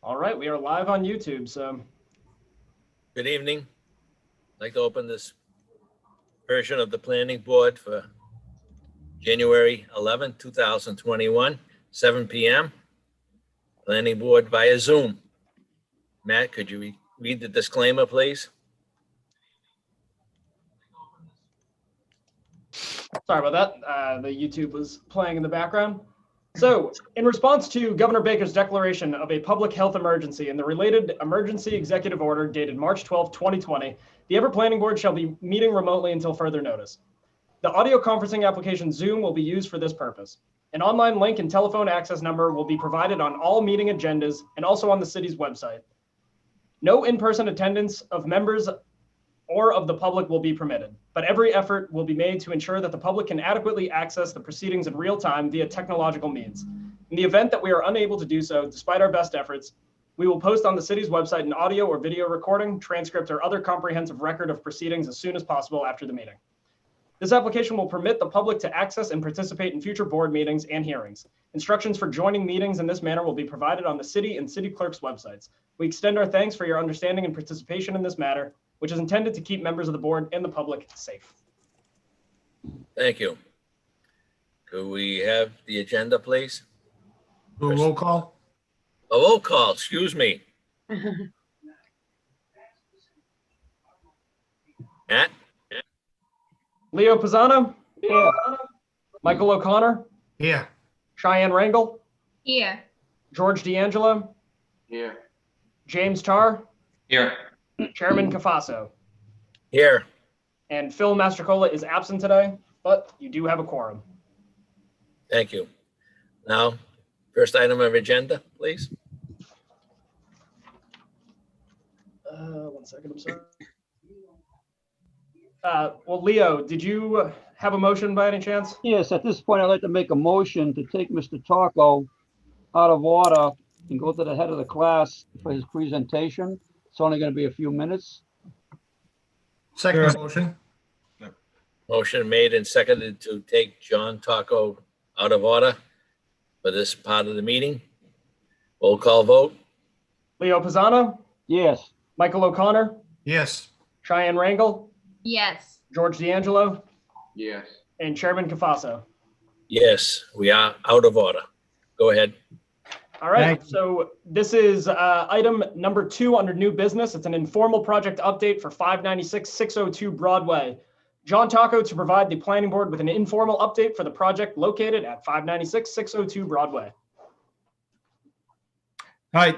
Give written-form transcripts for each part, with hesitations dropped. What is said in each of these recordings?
All right, we are live on YouTube, so Good evening. I'd like to open this version of the planning board for January 11, 2021, 7 p.m. Planning board via Zoom. Matt, could you read the disclaimer, please? sorry about that. The YouTube was playing in the background. So, in response to Governor Baker's declaration of a public health emergency and the related emergency executive order dated March 12, 2020, the Everett Planning Board shall be meeting remotely until further notice. The audio conferencing application Zoom will be used for this purpose. An online link and telephone access number will be provided on all meeting agendas and also on the city's website. No in-person attendance of members or of the public will be permitted, but every effort will be made to ensure that the public can adequately access the proceedings in real time via technological means. In the event that we are unable to do so, despite our best efforts, we will post on the city's website an audio or video recording, transcript, or other comprehensive record of proceedings as soon as possible after the meeting. This application will permit the public to access and participate in future board meetings and hearings. Instructions for joining meetings in this manner will be provided on the city and city clerk's websites. We extend our thanks for your understanding and participation in this matter, which is intended to keep members of the board and the public safe. Thank you. Could we have the agenda, please? Do a roll call? A roll call, excuse me. Matt? Leo Pisano, Yeah. Michael O'Connor, Yeah. Cheyenne Rangel, Here. George D'Angelo, Here. James Tarr, Here. Chairman Cafaso, Here. and Phil Mastrocola is absent today, but you do have a quorum. Thank you. Now, first item of agenda, please. 1 second, I'm sorry. Well, Leo, did you have a motion by any chance? Yes, at this point, I'd like to make a motion to take Mr. Taco out of order and go to the head of the class for his presentation. It's only going to be a few minutes. Second motion? Motion made and seconded to take John Taco out of order for this part of the meeting. Roll call vote. Leo Pisano, Yes. Michael O'Connor, Yes. Cheyenne Rangel, Yes. George D'Angelo, Yes. and Chairman Cafaso. Yes, we are out of order. Go ahead. All right, Thank you. so this is item number 2 under new business. It's an informal project update for 596-602 Broadway. John Taco to provide the planning board with an informal update for the project located at 596-602 Broadway. Hi,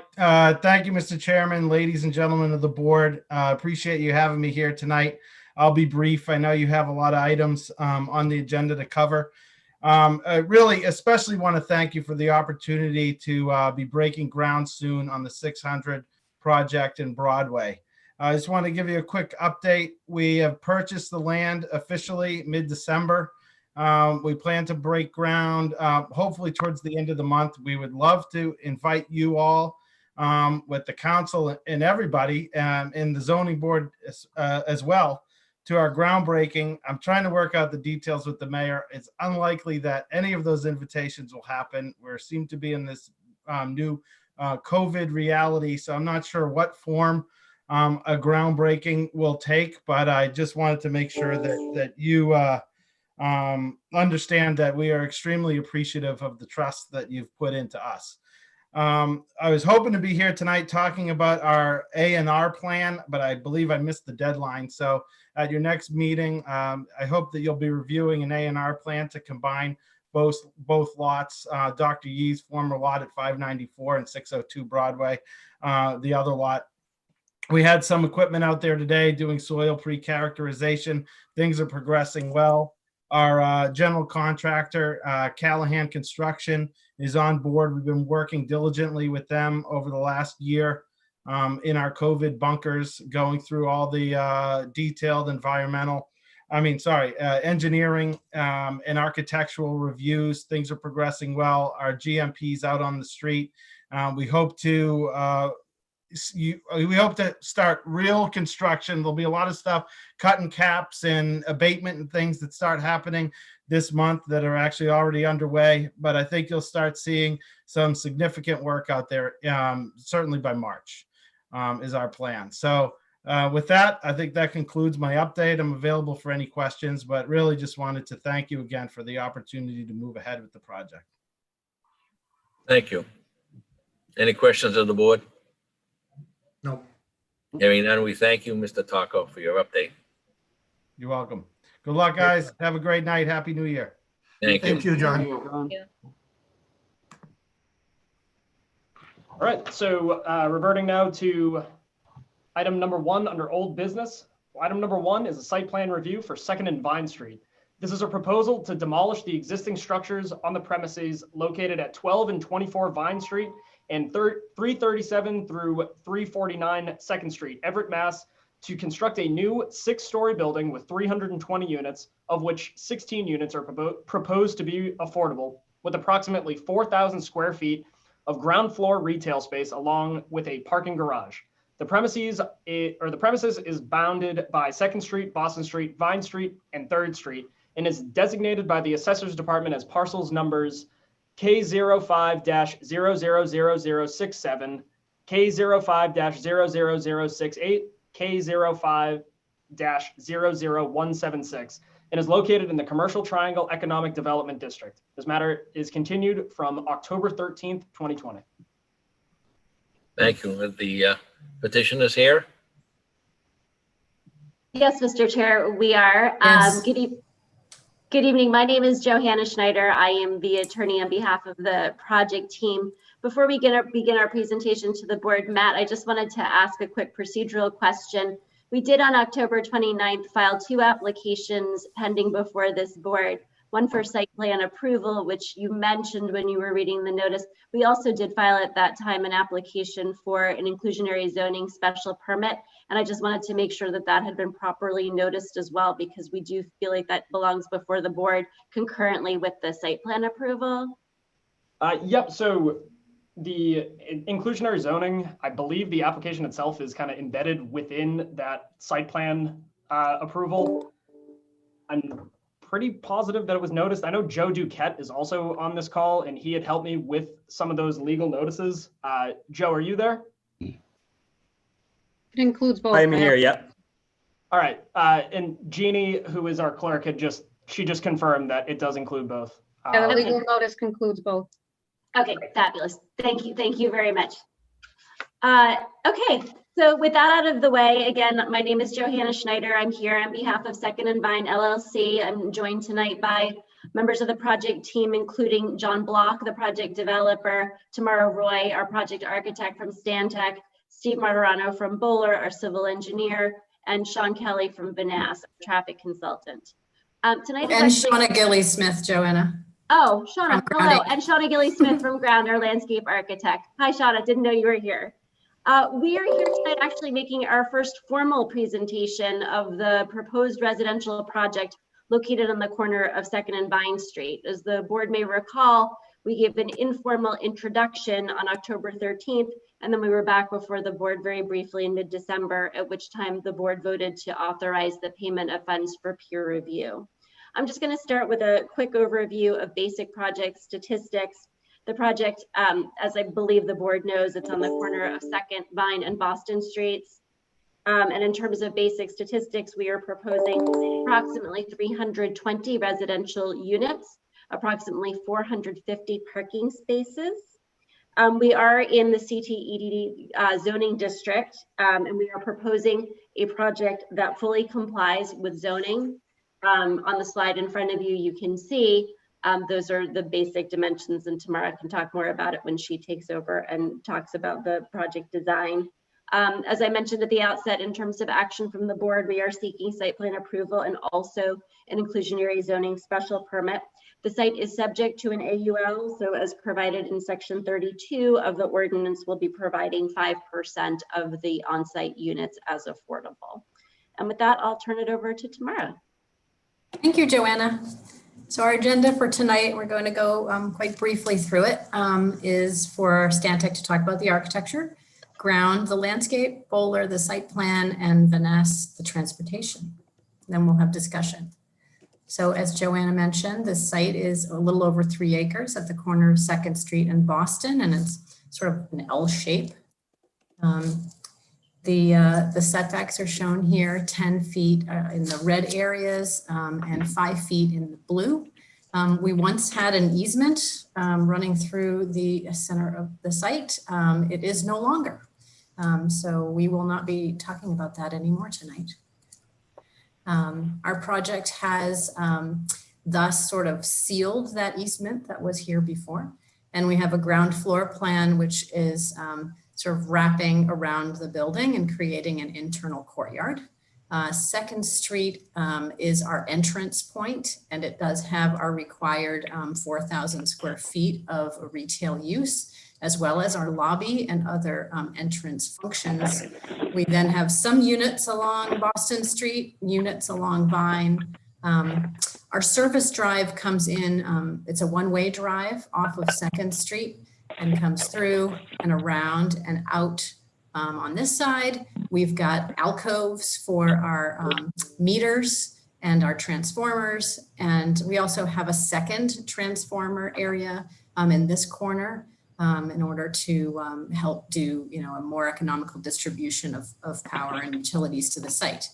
thank you, Mr. Chairman, ladies and gentlemen of the board. Appreciate you having me here tonight. I'll be brief. I know you have a lot of items on the agenda to cover. I really especially want to thank you for the opportunity to be breaking ground soon on the 600 project in Broadway. I just want to give you a quick update. We have purchased the land officially mid-December. We plan to break ground hopefully towards the end of the month. We would love to invite you all with the council and everybody in the zoning board as well to our groundbreaking. I'm trying to work out the details with the mayor. It's unlikely that any of those invitations will happen. We seem to be in this new COVID reality, so I'm not sure what form a groundbreaking will take, but I just wanted to make sure that you understand that we are extremely appreciative of the trust that you've put into us. I was hoping to be here tonight talking about our A&R plan, but I believe I missed the deadline. So at your next meeting, I hope that you'll be reviewing an A&R plan to combine both lots, Dr. Yee's former lot at 594 and 602 Broadway, the other lot. We had some equipment out there today doing soil pre-characterization. Things are progressing well. Our general contractor, Callahan Construction, is on board. We've been working diligently with them over the last year in our COVID bunkers, going through all the detailed engineering and architectural reviews. Things are progressing well. Our GMP's out on the street. We hope to start real construction. There'll be a lot of stuff, cutting caps and abatement and things that start happening this month that are actually already underway, but I think you'll start seeing some significant work out there, certainly by March is our plan. So with that, I think that concludes my update. I'm available for any questions, but really just wanted to thank you again for the opportunity to move ahead with the project. Thank you. Any questions of the board? No. Hearing none, we thank you, Mr. Taco, for your update. You're welcome. Good luck, guys. Have a great night. Happy New Year. Thank you. Thank you, John. John. All right, so reverting now to item number 1 under old business. Item number 1 is a site plan review for 2nd and Vine Street. This is a proposal to demolish the existing structures on the premises located at 12 and 24 Vine Street and 337 through 349 2nd Street, Everett, Mass, to construct a new 6-story building with 320 units, of which 16 units are proposed to be affordable, with approximately 4,000 square feet of ground floor retail space along with a parking garage. The premises is bounded by 2nd Street, Boston Street, Vine Street, and 3rd Street, and is designated by the Assessor's Department as parcels numbers K05-000067, K05-00068, K05-00176, and is located in the Commercial Triangle Economic Development District. This matter is continued from October 13th, 2020. Thank you. The petitioners here? Yes, Mr. Chair, we are. Yes. Good evening. My name is Johanna Schneider. I am the attorney on behalf of the project team. Before we begin our presentation to the board, Matt, I just wanted to ask a quick procedural question. We did on October 29th file 2 applications pending before this board. One for site plan approval, which you mentioned when you were reading the notice. We also did file at that time an application for an inclusionary zoning special permit. And I just wanted to make sure that that had been properly noticed as well, because we do feel like that belongs before the board concurrently with the site plan approval. Yep, so the inclusionary zoning, I believe the application itself is kind of embedded within that site plan approval. I'm pretty positive that it was noticed. I know Joe Duquette is also on this call, and he had helped me with some of those legal notices. Joe, are you there? It includes both. I'm here, yep. All right, and Jeannie, who is our clerk, she just confirmed that it does include both. The legal notice concludes both. Okay, fabulous. Thank you very much. Okay, so with that out of the way, again, my name is Johanna Schneider. I'm here on behalf of 2nd and Vine LLC. I'm joined tonight by members of the project team, including John Block, the project developer, Tamara Roy, our project architect from Stantec, Steve Martirano from Bowler, our civil engineer, and Sean Kelly from Vanass, traffic consultant. Tonight And Shauna Gilly-Smith, Joanna. Oh, Shauna, From hello. Ground. And Shauna Gilly-Smith from Ground, our landscape architect. Hi, Shauna, didn't know you were here. We are here tonight actually making our first formal presentation of the proposed residential project located on the corner of 2nd and Vine Street. As the board may recall, we gave an informal introduction on October 13th, and then we were back before the board very briefly in mid-December, at which time the board voted to authorize the payment of funds for peer review. I'm just going to start with a quick overview of basic project statistics. The project, as I believe the board knows, it's on the corner of 2nd, Vine, and Boston Streets. And in terms of basic statistics, we are proposing approximately 320 residential units, approximately 450 parking spaces. We are in the CTEDD zoning district, and we are proposing a project that fully complies with zoning. On the slide in front of you, you can see those are the basic dimensions, and Tamara can talk more about it when she takes over and talks about the project design. As I mentioned at the outset, in terms of action from the board, we are seeking site plan approval and also an inclusionary zoning special permit. The site is subject to an AUL, so as provided in section 32 of the ordinance, we'll be providing 5% of the on-site units as affordable. And with that, I'll turn it over to Tamara. Thank you, Joanna. So our agenda for tonight, we're going to go quite briefly through it, is for Stantec to talk about the architecture, Ground, the landscape, Bowler, the site plan, and Vanass, the transportation. Then we'll have discussion. So as Joanna mentioned, this site is a little over 3 acres at the corner of 2nd Street and Boston, and it's sort of an L shape. The setbacks are shown here, 10 feet in the red areas and 5 feet in the blue. We once had an easement running through the center of the site. It is no longer. So we will not be talking about that anymore tonight. Our project has thus sort of sealed that easement that was here before. And we have a ground floor plan, which is sort of wrapping around the building and creating an internal courtyard. 2nd Street is our entrance point, and it does have our required 4,000 square feet of retail use, as well as our lobby and other entrance functions. We then have some units along Boston Street, units along Vine. Our service drive comes in, it's a one-way drive off of 2nd Street and comes through and around and out. On this side, we've got alcoves for our meters and our transformers. And we also have a second transformer area in this corner in order to help do, a more economical distribution of power and utilities to the site.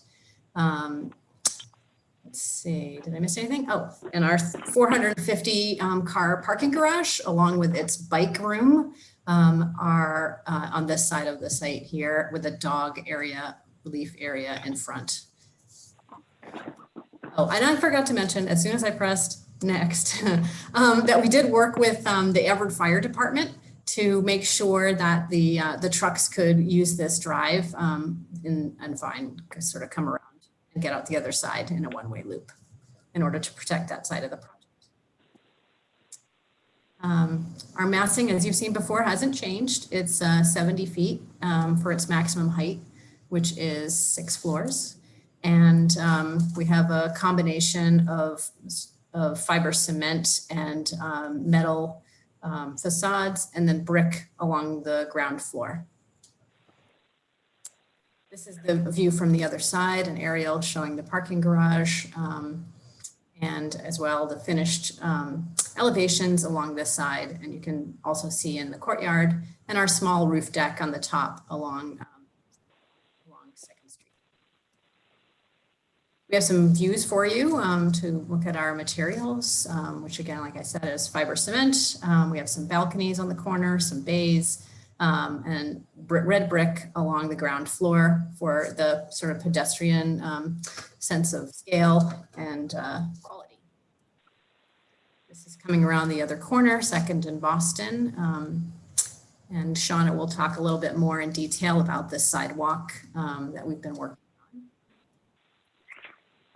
Let's see, did I miss anything? Oh, and our 450 car parking garage, along with its bike room, are on this side of the site here with a dog area, relief area in front. Oh, and I forgot to mention, as soon as I pressed next, that we did work with the Everett Fire Department to make sure that the trucks could use this drive and sort of come around and get out the other side in a one-way loop in order to protect that side of the project. Our massing, as you've seen before, hasn't changed. It's 70 feet for its maximum height, which is 6 floors. And we have a combination of fiber cement and metal facades, and then brick along the ground floor. This is the view from the other side, an aerial showing the parking garage, and as well the finished elevations along this side. And you can also see in the courtyard and our small roof deck on the top along 2nd Street. We have some views for you to look at our materials, which again, like I said, is fiber cement. We have some balconies on the corner, some bays, and red brick along the ground floor for the sort of pedestrian sense of scale and quality. This is coming around the other corner, 2nd and Boston. And Shauna will talk a little bit more in detail about this sidewalk that we've been working on.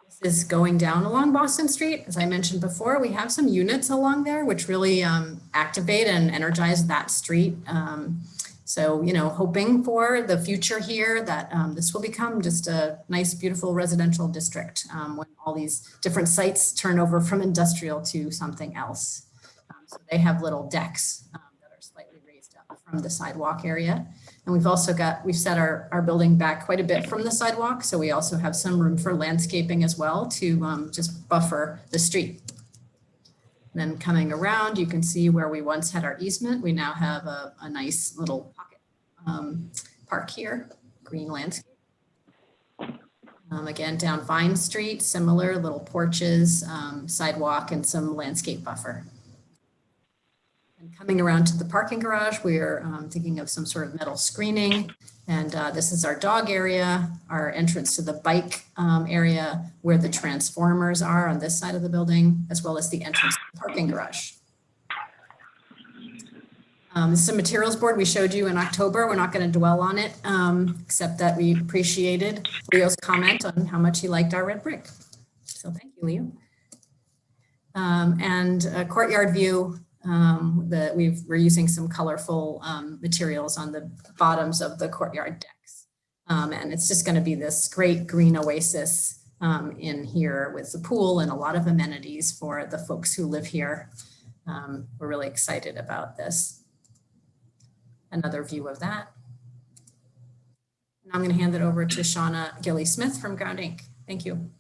This is going down along Boston Street. As I mentioned before, we have some units along there which really activate and energize that street. So, hoping for the future here that this will become just a nice, beautiful residential district when all these different sites turn over from industrial to something else. So they have little decks that are slightly raised up from the sidewalk area. And we've set our building back quite a bit from the sidewalk. So we also have some room for landscaping as well to just buffer the street. Then coming around, you can see where we once had our easement. We now have a nice little pocket park here, green landscape. Again, down Vine Street, similar little porches, sidewalk, and some landscape buffer. And coming around to the parking garage, we are thinking of some sort of metal screening. And this is our dog area, our entrance to the bike area where the transformers are on this side of the building, as well as the entrance to the parking garage. This is a materials board we showed you in October. We're not going to dwell on it, except that we appreciated Leo's comment on how much he liked our red brick. So thank you, Leo. And a courtyard view. We're using some colorful materials on the bottoms of the courtyard decks. And it's just going to be this great green oasis in here with the pool and a lot of amenities for the folks who live here. We're really excited about this. Another view of that. Now I'm going to hand it over to Shauna Gilly-Smith from Ground Inc. Thank you.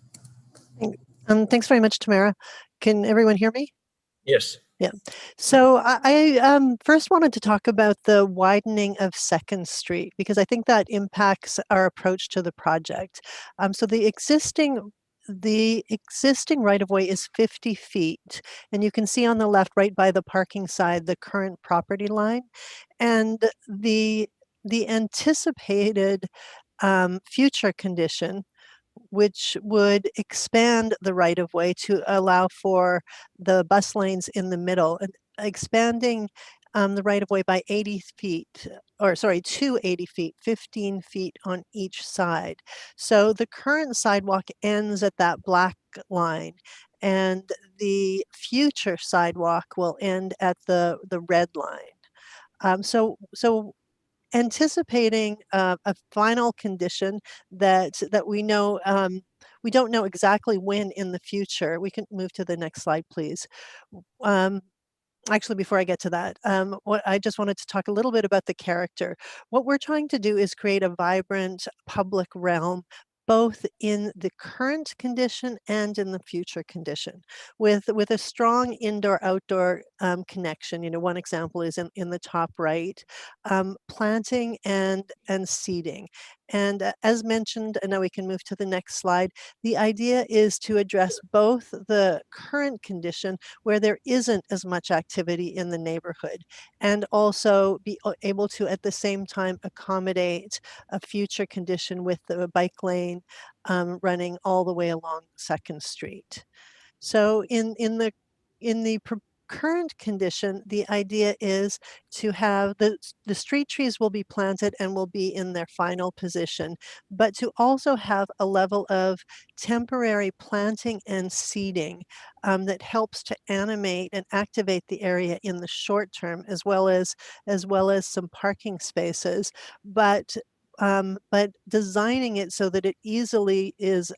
Thanks very much, Tamara. Can everyone hear me? Yes. So I first wanted to talk about the widening of 2nd Street because I think that impacts our approach to the project. So the existing right-of-way is 50 feet, and you can see on the left, right by the parking side, the current property line, and the anticipated future condition, which would expand the right-of-way to allow for the bus lanes in the middle, and expanding the right-of-way by 80 feet, or sorry, to 80 feet, 15 feet on each side. So the current sidewalk ends at that black line, and the future sidewalk will end at the red line. So anticipating a final condition that we know, we don't know exactly when in the future. We can move to the next slide, please. Actually, before I get to that, what I just wanted to talk a little bit about the character. What we're trying to do is create a vibrant public realm, both in the current condition and in the future condition, with a strong indoor-outdoor connection. You know, one example is in the top right, planting and seeding. And as mentioned, and now we can move to the next slide, the idea is to address both the current condition where there isn't as much activity in the neighborhood, and also be able to at the same time accommodate a future condition with the bike lane running all the way along 2nd Street. So in the current condition, the idea is to have the street trees will be planted and will be in their final position, but to also have a level of temporary planting and seeding that helps to animate and activate the area in the short term, as well as some parking spaces, but designing it so that it easily is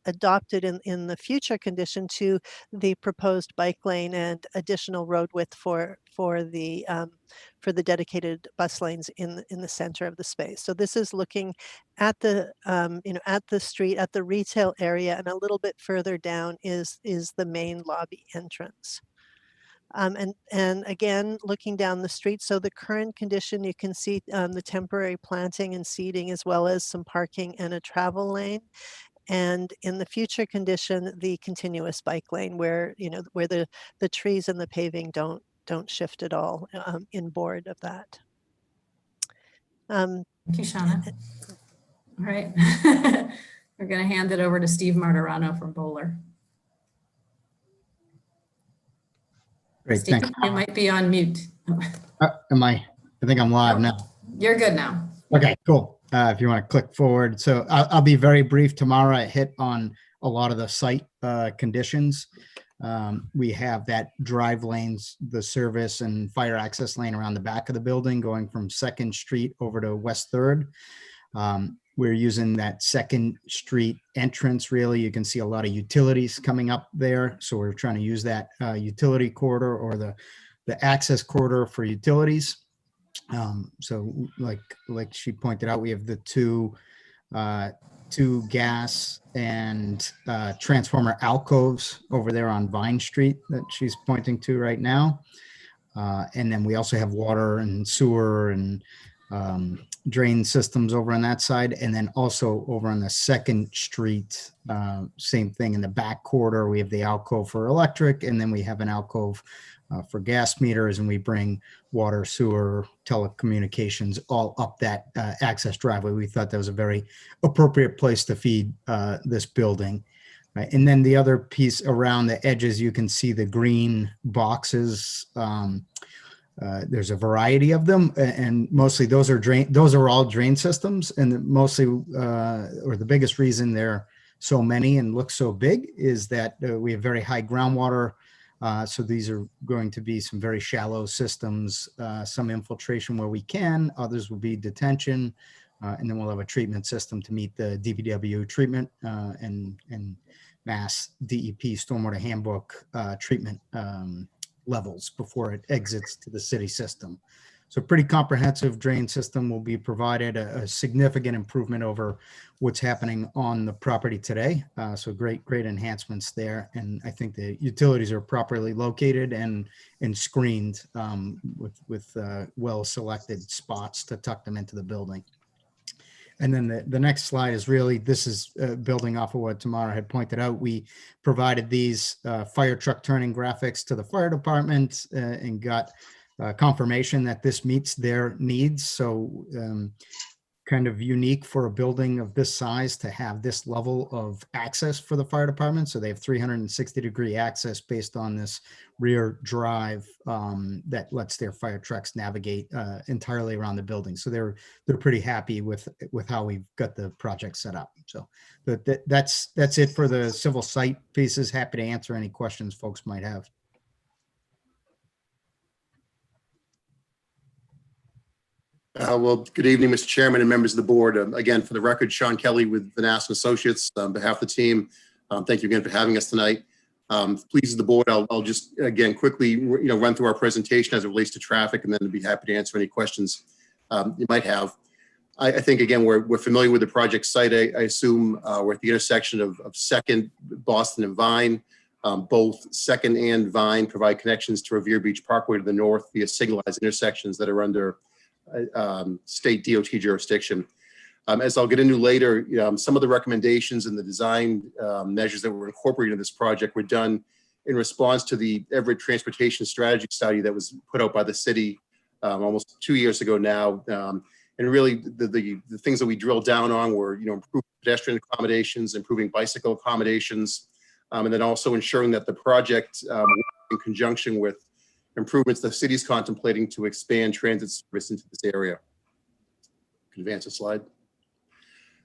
adopted in the future condition to the proposed bike lane and additional road width for the dedicated bus lanes in the center of the space. So this is looking at the at the street, at the retail area, and a little bit further down is the main lobby entrance. And again, looking down the street, so the current condition, you can see the temporary planting and seeding, as well as some parking and a travel lane. And in the future condition, the continuous bike lane where, where the trees and the paving don't shift at all inboard of that. Thank you, Shauna. All right. We're going to hand it over to Steve Martirano from Bowler. Great, Steve, thanks. you might be on mute. I think I'm live now. You're good now. Okay, cool. If you want to click forward. So I'll be very brief. Tomorrow I hit on a lot of the site conditions. We have that drive lanes, the service and fire access lane around the back of the building going from 2nd Street over to West 3rd. We're using that 2nd Street entrance, really. You can see a lot of utilities coming up there. So we're trying to use that utility corridor or the access corridor for utilities. So like she pointed out, we have the two gas and transformer alcoves over there on Vine Street that she's pointing to right now. And then we also have water and sewer and drain systems over on that side. And then also over on the 2nd Street, same thing in the back corridor, we have the alcove for electric, and then we have an alcove for gas meters, and we bring water, sewer, telecommunications all up that access driveway. We thought that was a very appropriate place to feed this building. Right. And then the other piece around the edges, you can see the green boxes. There's a variety of them, and mostly those are all drain systems. And mostly, or the biggest reason they're so many and look so big is that we have very high groundwater. So these are going to be some very shallow systems, some infiltration where we can, others will be detention, and then we'll have a treatment system to meet the DPW treatment and Mass DEP Stormwater Handbook treatment levels before it exits to the city system. So pretty comprehensive drain system will be provided, a significant improvement over what's happening on the property today. So great enhancements there. And I think the utilities are properly located and screened with well-selected spots to tuck them into the building. And then the next slide is really, this is building off of what Tamara had pointed out. We provided these fire truck turning graphics to the fire department and got confirmation that this meets their needs. So kind of unique for a building of this size to have this level of access for the fire department. So they have 360-degree access based on this rear drive that lets their fire trucks navigate entirely around the building. So they're pretty happy with how we've got the project set up. So that's it for the civil site pieces. Happy to answer any questions folks might have. Well, good evening, Mr. Chairman and members of the board. Again, for the record, Sean Kelly with Vanassen Associates. On behalf of the team, thank you again for having us tonight. Please, the board, I'll just again quickly run through our presentation as it relates to traffic, and then I'd be happy to answer any questions you might have. I think again we're familiar with the project site. I assume we're at the intersection of 2nd, Boston, and Vine. Both 2nd and Vine provide connections to Revere Beach Parkway to the north via signalized intersections that are under state DOT jurisdiction. As I'll get into later, some of the recommendations and the design measures that were incorporated in this project were done in response to the Everett Transportation Strategy Study that was put out by the city almost 2 years ago now. And really the things that we drilled down on were, improving pedestrian accommodations, improving bicycle accommodations, and then also ensuring that the project in conjunction with improvements the city's contemplating to expand transit service into this area. Can advance a slide.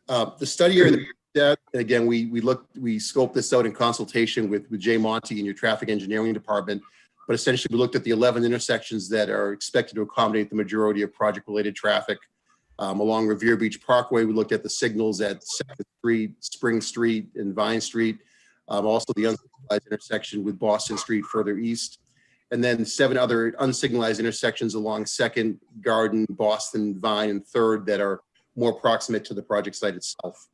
The study area that again we scoped this out in consultation with Jay Monty in your traffic engineering department, but essentially we looked at the 11 intersections that are expected to accommodate the majority of project-related traffic. Along Revere Beach Parkway, we looked at the signals at 2nd Street, Spring Street, and Vine Street. Also the unsignalized intersection with Boston Street further east. And then 7 other unsignalized intersections along 2nd, Garden, Boston, Vine, and 3rd that are more proximate to the project site itself.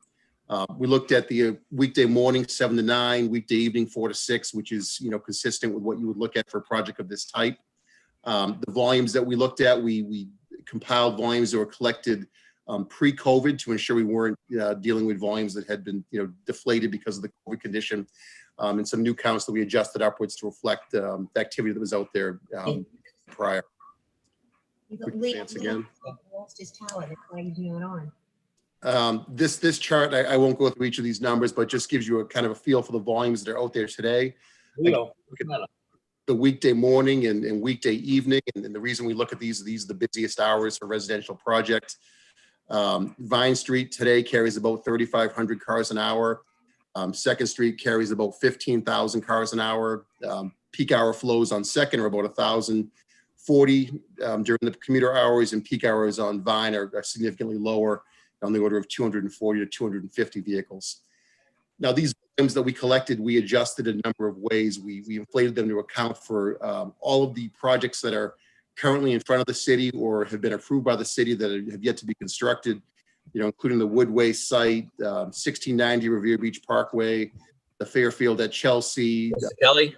We looked at the weekday morning 7 to 9, weekday evening 4 to 6, which is consistent with what you would look at for a project of this type. The volumes that we looked at, we compiled volumes that were collected pre-COVID to ensure we weren't dealing with volumes that had been deflated because of the COVID condition. And some new counts that we adjusted upwards to reflect the activity that was out there prior. Again. Lost his tower. That's why he's not on. This chart, I won't go through each of these numbers, but just gives you a kind of a feel for the volumes that are out there today. The weekday morning and weekday evening, and the reason we look at these are the busiest hours for residential projects. Vine Street today carries about 3,500 cars an hour. 2nd Street carries about 15,000 cars an hour. Peak hour flows on 2nd are about 1,040 during the commuter hours, and peak hours on Vine are significantly lower, on the order of 240 to 250 vehicles. Now, these volumes that we collected, we adjusted a number of ways. We inflated them to account for all of the projects that are currently in front of the city or have been approved by the city that have yet to be constructed, including the Woodway site, 1690 Revere Beach Parkway, the Fairfield at Chelsea. Mr. Kelly?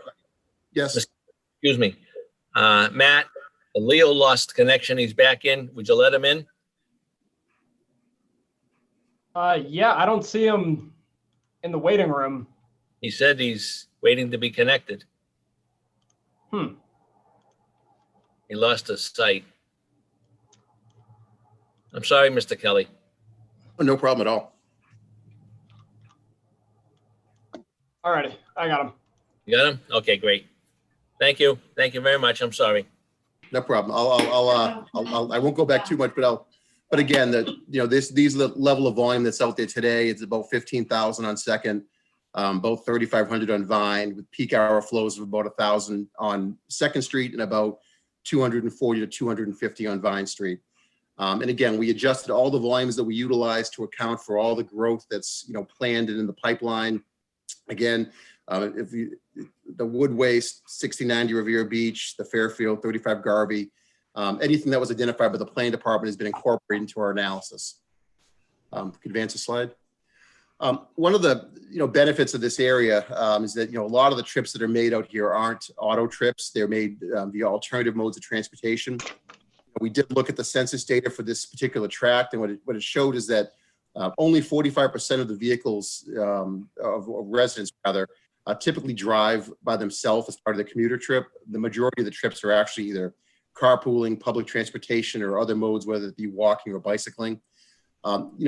Yes. Excuse me. Matt, Leo lost connection. He's back in. Would you let him in? Yeah, I don't see him in the waiting room. He said he's waiting to be connected. He lost his sight. I'm sorry, Mr. Kelly. Oh, no problem at all. All righty, I got him. You got him? Okay, great. Thank you. Thank you very much. I'm sorry. No problem. I won't go back too much, but again, these are the level of volume that's out there today. It's about 15,000 on 2nd, about 3,500 on Vine, with peak hour flows of about 1,000 on 2nd Street and about 240 to 250 on Vine Street. And again, we adjusted all the volumes that we utilized to account for all the growth that's planned and in the pipeline. Again, the Woodway 6090 Revere Beach, the Fairfield 35 Garvey, Anything that was identified by the planning department has been incorporated into our analysis. Could advance a slide. One of the benefits of this area is that a lot of the trips that are made out here aren't auto trips. They're made via alternative modes of transportation. We did look at the census data for this particular tract, and what it showed is that only 45% of the vehicles of residents rather typically drive by themselves as part of the commuter trip. The majority of the trips are actually either carpooling, public transportation, or other modes, whether it be walking or bicycling.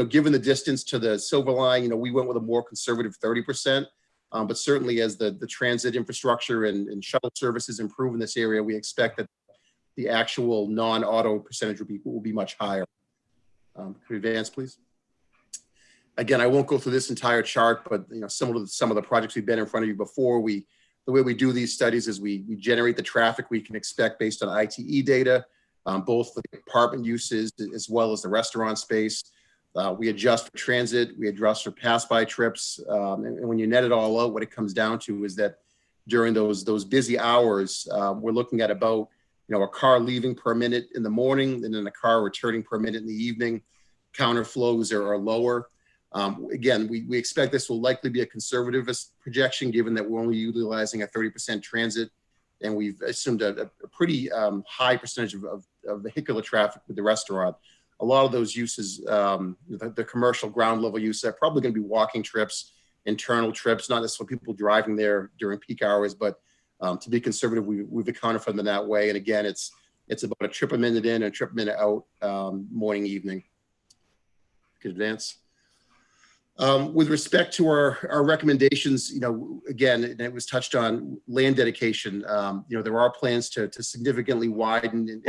Given the distance to the Silver Line, we went with a more conservative 30%. But certainly as the transit infrastructure and shuttle services improve in this area, we expect that the actual non-auto percentage will be much higher. Could we advance, please? Again, I won't go through this entire chart, but similar to some of the projects we've been in front of you before, the way we do these studies is we generate the traffic we can expect based on ITE data, both for the apartment uses as well as the restaurant space. We adjust for transit, we adjust for pass-by trips, and when you net it all out, what it comes down to is that during those busy hours, we're looking at about a car leaving per minute in the morning, and then a car returning per minute in the evening. Counter flows are lower. Again, we expect this will likely be a conservative projection, given that we're only utilizing a 30% transit, and we've assumed a pretty high percentage of vehicular traffic with the restaurant. A lot of those uses, the commercial ground level use, are probably going to be walking trips, internal trips, not necessarily people driving there during peak hours, but to be conservative, we've accounted for them in that way. And again, it's about a trip a minute in and a trip a minute out, morning, evening. Could advance. With respect to our recommendations, again, and it was touched on, land dedication. There are plans to significantly widen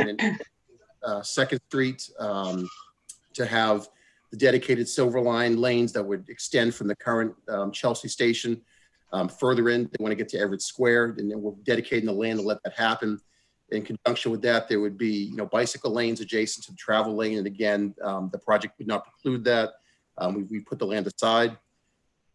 Second Street, to have the dedicated Silver Line lanes that would extend from the current Chelsea station further in. They want to get to Everett Square, and then we're dedicating the land to let that happen. In conjunction with that, there would be bicycle lanes adjacent to the travel lane, and again, the project would not preclude that. We put the land aside.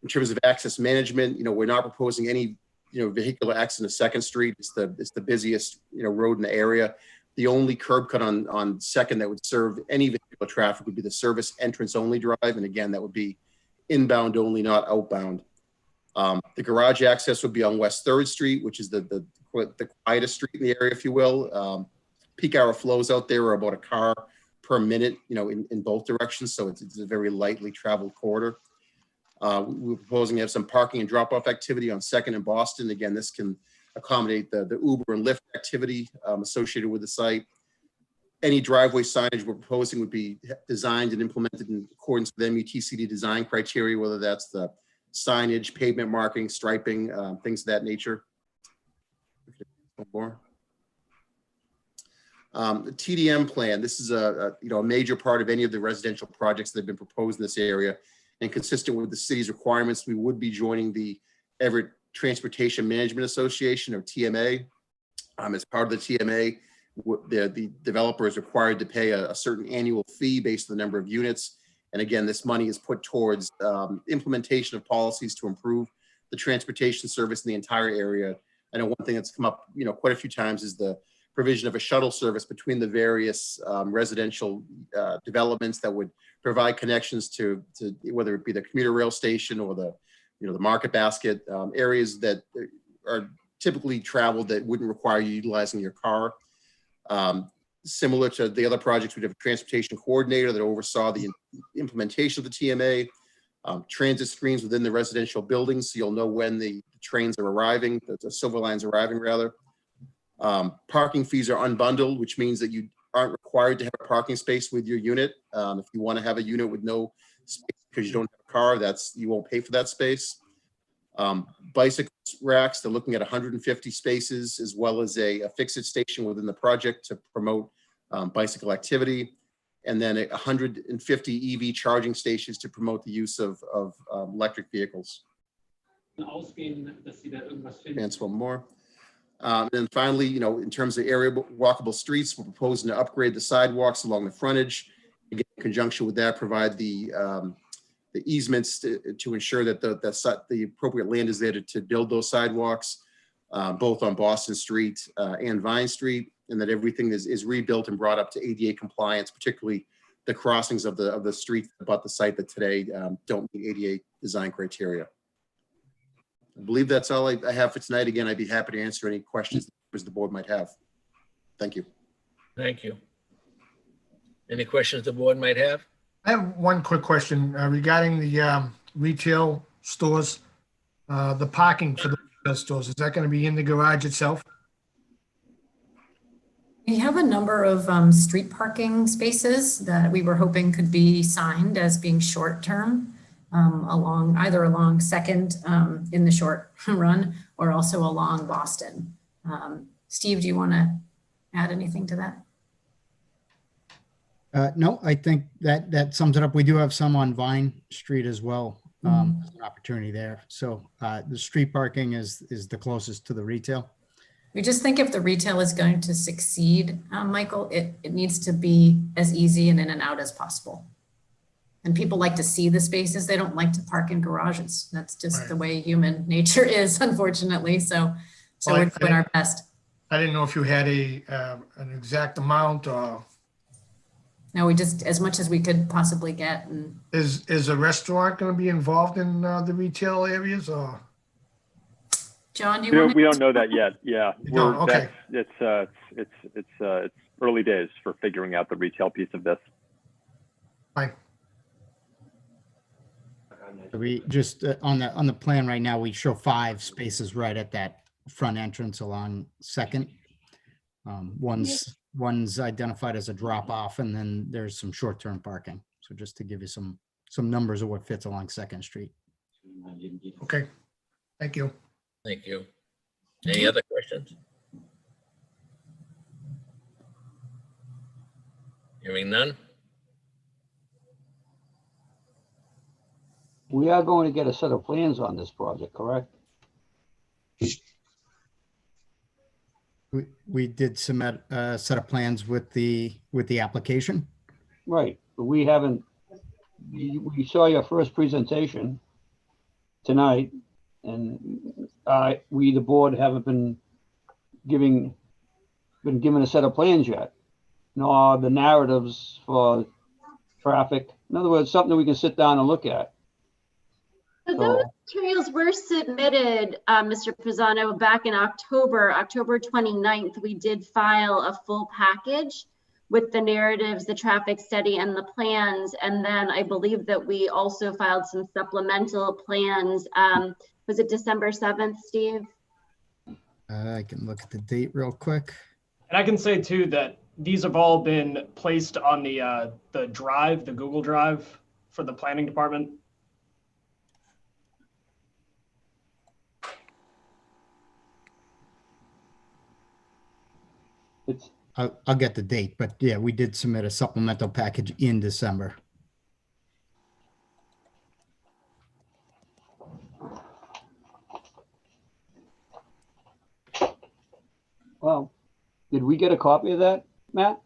In terms of access management, we're not proposing any vehicular access to Second Street. It's the busiest road in the area. The only curb cut on Second that would serve any vehicular traffic would be the service entrance only drive. And again, that would be inbound only, not outbound. The garage access would be on West 3rd Street, which is the quietest street in the area, if you will. Peak hour flows out there are about a car per minute, in both directions. So it's a very lightly traveled corridor. We're proposing to have some parking and drop-off activity on Second and Boston. Again, this can accommodate the Uber and Lyft activity associated with the site. Any driveway signage we're proposing would be designed and implemented in accordance with MUTCD design criteria, whether that's the signage, pavement marking, striping, things of that nature. One more. The TDM plan, this is a major part of any of the residential projects that have been proposed in this area, and consistent with the city's requirements, we would be joining the Everett Transportation Management Association, or TMA. As part of the TMA, the developer is required to pay a certain annual fee based on the number of units. And again, this money is put towards implementation of policies to improve the transportation service in the entire area. I know one thing that's come up quite a few times is the provision of a shuttle service between the various residential developments that would provide connections to whether it be the commuter rail station or the market basket, areas that are typically traveled that wouldn't require you utilizing your car. Similar to the other projects, we'd have a transportation coordinator that oversaw the implementation of the TMA, transit screens within the residential buildings, so you'll know when the trains are arriving, the Silver Line's arriving rather. Parking fees are unbundled, which means that you aren't required to have a parking space with your unit. If you want to have a unit with no space because you don't have a car, you won't pay for that space. Bicycle racks, they're looking at 150 spaces, as well as a fix-it station within the project to promote bicycle activity, and then 150 EV charging stations to promote the use of electric vehicles. And one more. And then finally, in terms of area walkable streets, we're proposing to upgrade the sidewalks along the frontage. Again, in conjunction with that, provide the easements to ensure that the appropriate land is there to build those sidewalks, both on Boston Street and Vine Street. and that everything is rebuilt and brought up to ADA compliance, particularly the crossings of the streets about the site that today don't meet ADA design criteria. I believe that's all I have for tonight. Again, I'd be happy to answer any questions the board might have. Thank you. Thank you. Any questions the board might have? I have one quick question regarding the retail stores. The parking for the retail stores, is that going to be in the garage itself? We have a number of street parking spaces that we were hoping could be signed as being short-term either along Second in the short run or also along Boston. Steve, do you want to add anything to that? No, I think that sums it up. We do have some on Vine Street as well. There's an opportunity there. So the street parking is the closest to the retail. We just think if the retail is going to succeed, Michael, it needs to be as easy and in and out as possible. And people like to see the spaces. They don't like to park in garages. That's just the way human nature is, unfortunately. So we're doing our best. I didn't know if you had an exact amount or. No, we just, as much as we could possibly get. And is a restaurant going to be involved in the retail areas or? John, do you want to? We don't know that yet. Yeah, okay. It's early days for figuring out the retail piece of this. Fine. We just on the plan right now, we show 5 spaces right at that front entrance along Second. One's identified as a drop off, and then there's some short-term parking. So just to give you some numbers of what fits along Second Street. Okay, thank you. Thank you. Any other questions? Hearing none? We are going to get a set of plans on this project, correct? We did submit a set of plans with the application. Right, but we haven't, we saw your first presentation tonight, and we, the board, haven't been given a set of plans yet, nor the narratives for traffic. In other words, something that we can sit down and look at. So those materials were submitted, Mr. Pisano, back in October 29th. We did file a full package with the narratives, the traffic study, and the plans. And then I believe that we also filed some supplemental plans. Was it December 7th, Steve? I can look at the date real quick. And I can say too that these have all been placed on the drive, the Google Drive for the planning department. I'll get the date, but yeah, we did submit a supplemental package in December. Well, did we get a copy of that, Matt?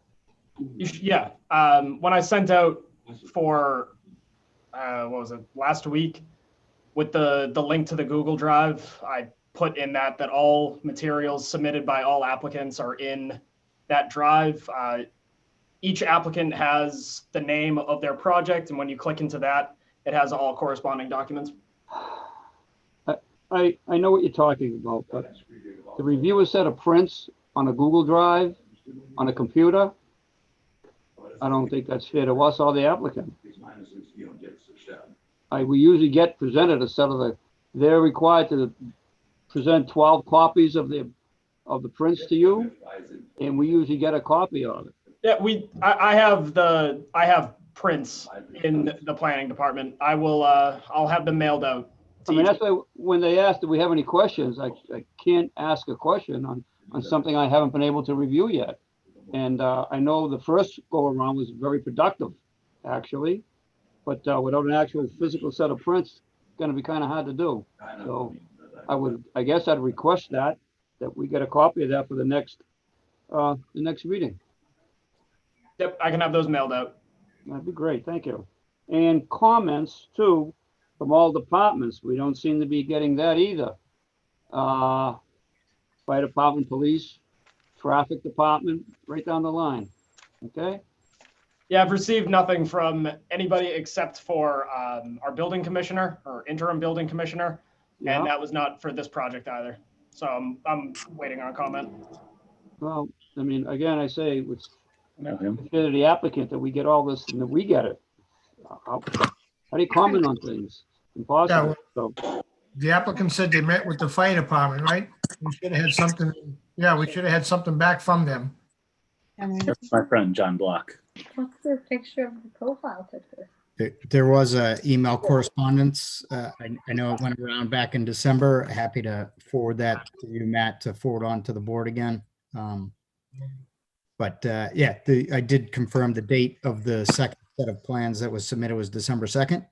Yeah, when I sent out for, what was it, last week, with the link to the Google Drive, I put in that all materials submitted by all applicants are in that drive. Each applicant has the name of their project, and when you click into that, it has all corresponding documents. I know what you're talking about, but to review a set of prints on a Google Drive, on a computer, I don't think that's fair to us or the applicant. We usually get presented a set of they're required to present 12 copies of the prints to you, and we usually get a copy of it. Yeah, I have prints in the planning department. I'll have them mailed out. I mean, that's why when they ask, do we have any questions, I can't ask a question on something I haven't been able to review yet. And I know the first go around was very productive, actually, but without an actual physical set of prints, it's going to be kind of hard to do. So I guess I'd request that we get a copy of that for the next meeting. Yep, I can have those mailed out. That'd be great, thank you. And comments too from all departments. We don't seem to be getting that either. Fire department, police, traffic department, right down the line. Okay? Yeah, I've received nothing from anybody except for our building commissioner or interim building commissioner. Yeah. And that was not for this project either. So I'm waiting on a comment. Well, I mean, again, I say it's to the applicant that we get all this and that we get it. How do you comment on things? Impossible. So, The applicant said they met with the fire department, right? We should have had something, yeah, we should have had something back from them. That's my friend, John Block. What's the picture of the profile picture? There was a email correspondence. I know it went around back in December. Happy to forward that to you, Matt, to forward on to the board again. But yeah, I did confirm the date of the second set of plans that was submitted was December 2nd.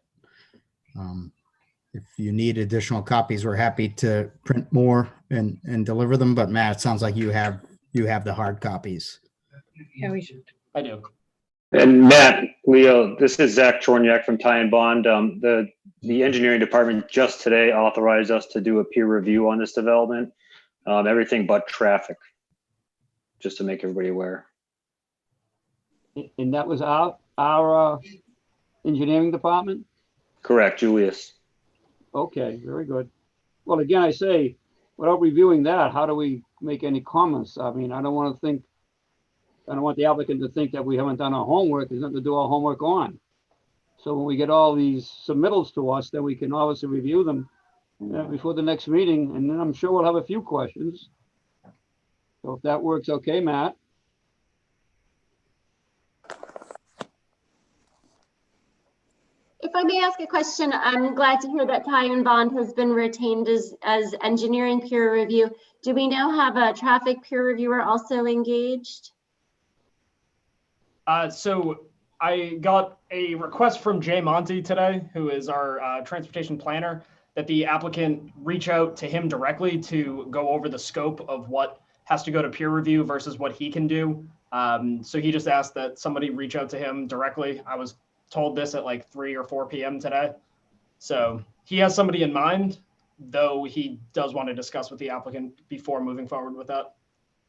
If you need additional copies, we're happy to print more and deliver them. But Matt, it sounds like you have the hard copies. Yeah, we should. I do. And Matt, Leo, this is Zach Chorniak from Ty and Bond. The engineering department just today authorized us to do a peer review on this development, everything but traffic, just to make everybody aware. and that was our engineering department? Correct, Julius. Okay, very good. Well, again, I say, without reviewing that, how do we make any comments? I mean, I don't want the applicant to think that we haven't done our homework. There's nothing to do our homework on. So when we get all these submittals to us, then we can obviously review them before the next meeting, and then I'm sure we'll have a few questions. So if that works, okay, Matt? If I may ask a question, I'm glad to hear that Ty and Bond has been retained as engineering peer review. Do we now have a traffic peer reviewer also engaged? So I got a request from Jay Monty today, who is our transportation planner, that the applicant reach out to him directly to go over the scope of what has to go to peer review versus what he can do. So he just asked that somebody reach out to him directly. I was told this at like 3 or 4 p.m. today. So he has somebody in mind, though he does want to discuss with the applicant before moving forward with that.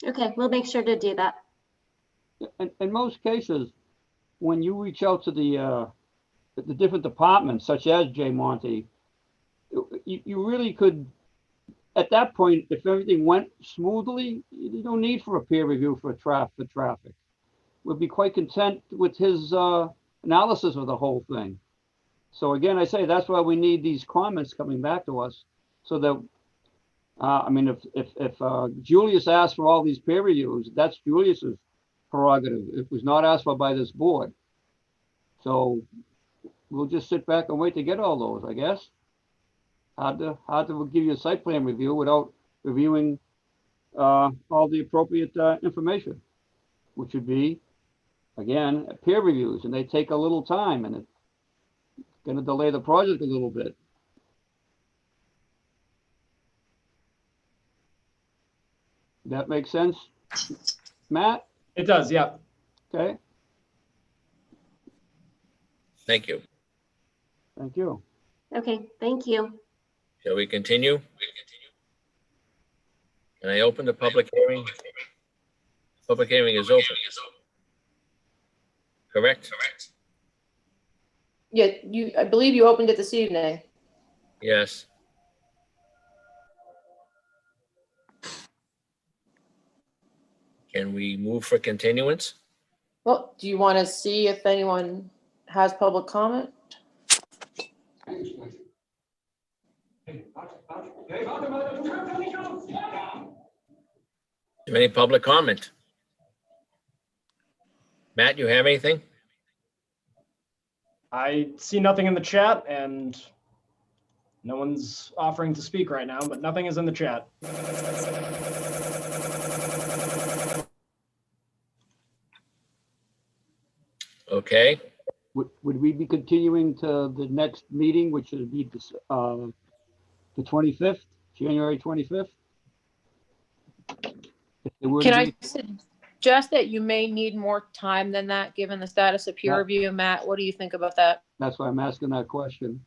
Okay, we'll make sure to do that. In most cases, when you reach out to the different departments, such as Jay Monty, you really could, at that point, if everything went smoothly, you don't need for a peer review for traffic. We'd be quite content with his analysis of the whole thing. So again, I say that's why we need these comments coming back to us, so that I mean, if Julius asked for all these peer reviews, that's Julius's prerogative. It was not asked for by this board. So we'll just sit back and wait to get all those, I guess. Hard to give you a site plan review without reviewing all the appropriate information, which would be, again, peer reviews, and they take a little time, and it's going to delay the project a little bit. That makes sense, Matt? It does, yeah. Okay, Thank you. thank you. Okay, thank you. Shall we continue? Can I open the public hearing? Public hearing is open. Correct? Yeah, I believe you opened it this evening. Yes. Can we move for continuance? Well, do you want to see if anyone has public comment? Any public comment? Matt, you have anything? I see nothing in the chat, and no one's offering to speak right now, but nothing is in the chat. Okay. Would we be continuing to the next meeting, which would be the 25th, January 25th? Can I suggest that you may need more time than that, given the status of peer review? Matt, what do you think about that? That's why I'm asking that question.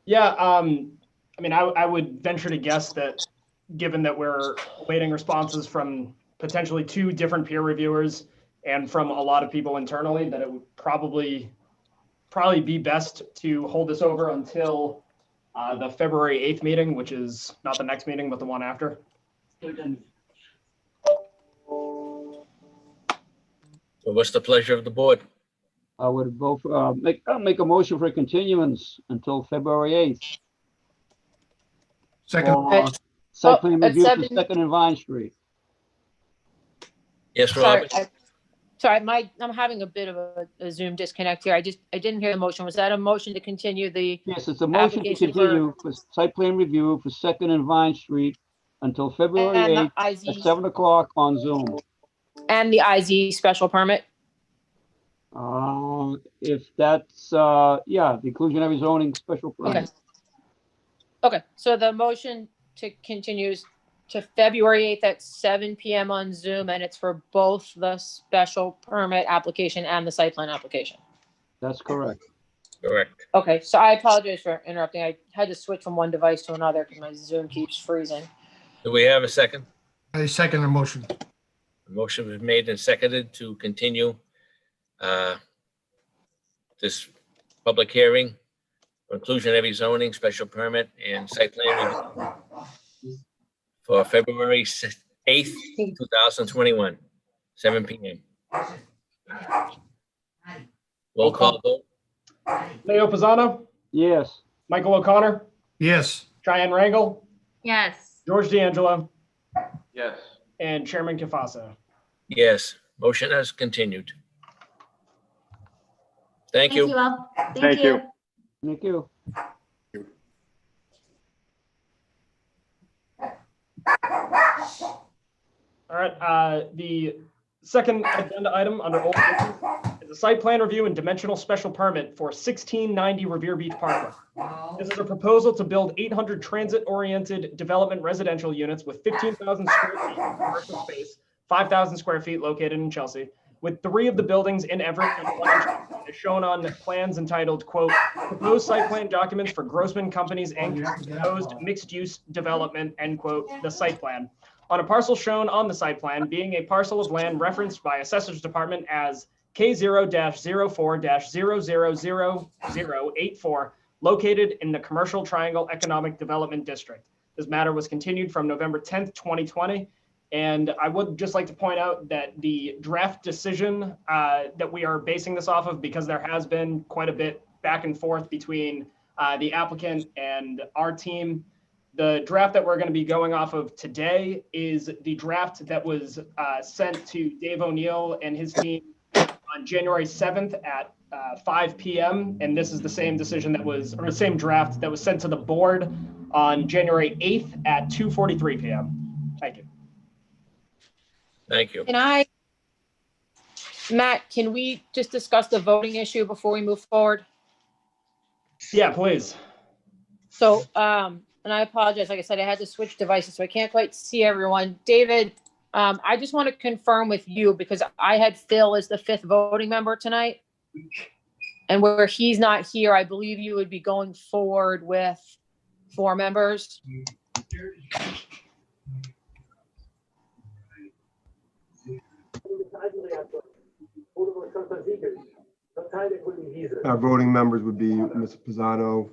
Yeah, I mean, I would venture to guess that given that we're awaiting responses from potentially 2 different peer reviewers and from a lot of people internally, that it would probably be best to hold this over until the February 8th meeting, which is not the next meeting, but the one after. So what's the pleasure of the board? I would vote for, I'll make a motion for continuance until February 8th. Second. For Site plan at review for 7 Second and Vine Street. Yes, Sorry, Robert? I'm having a bit of a Zoom disconnect here. I didn't hear the motion. Was that a motion to continue the? Yes, it's a motion to Application for- continue for site plan review for Second and Vine Street until February And the 8th at IZ 7 o'clock on Zoom. and the IZ special permit? If that's, yeah, the inclusionary zoning special Okay. permit. Okay, so the motion to continues to February 8th at 7 PM on Zoom, and it's for both the special permit application and the site plan application. That's correct. Correct. Okay, so I apologize for interrupting. I had to switch from one device to another because my Zoom keeps freezing. Do we have a second? I second the motion. The motion was made and seconded to continue this public hearing for inclusionary zoning, special permit, and site plan review for February 8th, 2021, 7 PM. Roll call vote. Leo Pisano, Yes. Michael O'Connor, Yes. Cheyenne Rangle, Yes. George D'Angelo, Yes. and Chairman Kafasa. Yes, motion has continued. Thank you. all. Thank you. Thank you. All right, the second agenda item under old business is a site plan review and dimensional special permit for 1690 Revere Beach Parkway. This is a proposal to build 800 transit-oriented development residential units with 15,000 square feet of commercial space, 5,000 square feet located in Chelsea, with 3 of the buildings in Everett and 1 in Chelsea, as shown on plans entitled, quote, proposed site plan documents for Grossman Companies, Inc., proposed mixed-use development, end quote, the site plan. On a parcel shown on the site plan, being a parcel of land referenced by Assessor's Department as K0-04-000084, located in the Commercial Triangle Economic Development District. This matter was continued from November 10th, 2020. And I would just like to point out that the draft decision that we are basing this off of, because there has been quite a bit back and forth between the applicant and our team, the draft that we're going to be going off of today is the draft that was sent to Dave O'Neill and his team on January 7th at 5 PM. And this is the same decision that was, or the same draft that was sent to the board on January 8th at 2:43 PM. Thank you. Thank you. Matt, can we just discuss the voting issue before we move forward? Yeah, please. So, and I apologize, like I said, I had to switch devices, so I can't quite see everyone. David, I just want to confirm with you, because I had Phil as the 5th voting member tonight. And where he's not here, I believe you would be going forward with 4 members. Our voting members would be Mr. Pisano,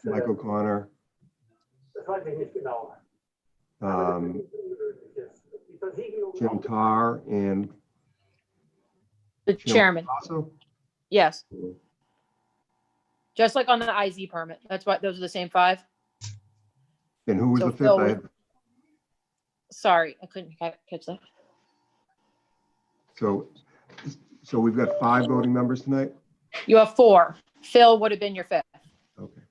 Mike O'Connor, Jim Tarr, and The chairman, Picasso. yes. Just like on the IZ permit, that's what, those are the same 5? And who was So the fifth? Phil- I had- Sorry, I couldn't catch that. So we've got 5 voting members tonight? You have 4. Phil would have been your 5th. Okay.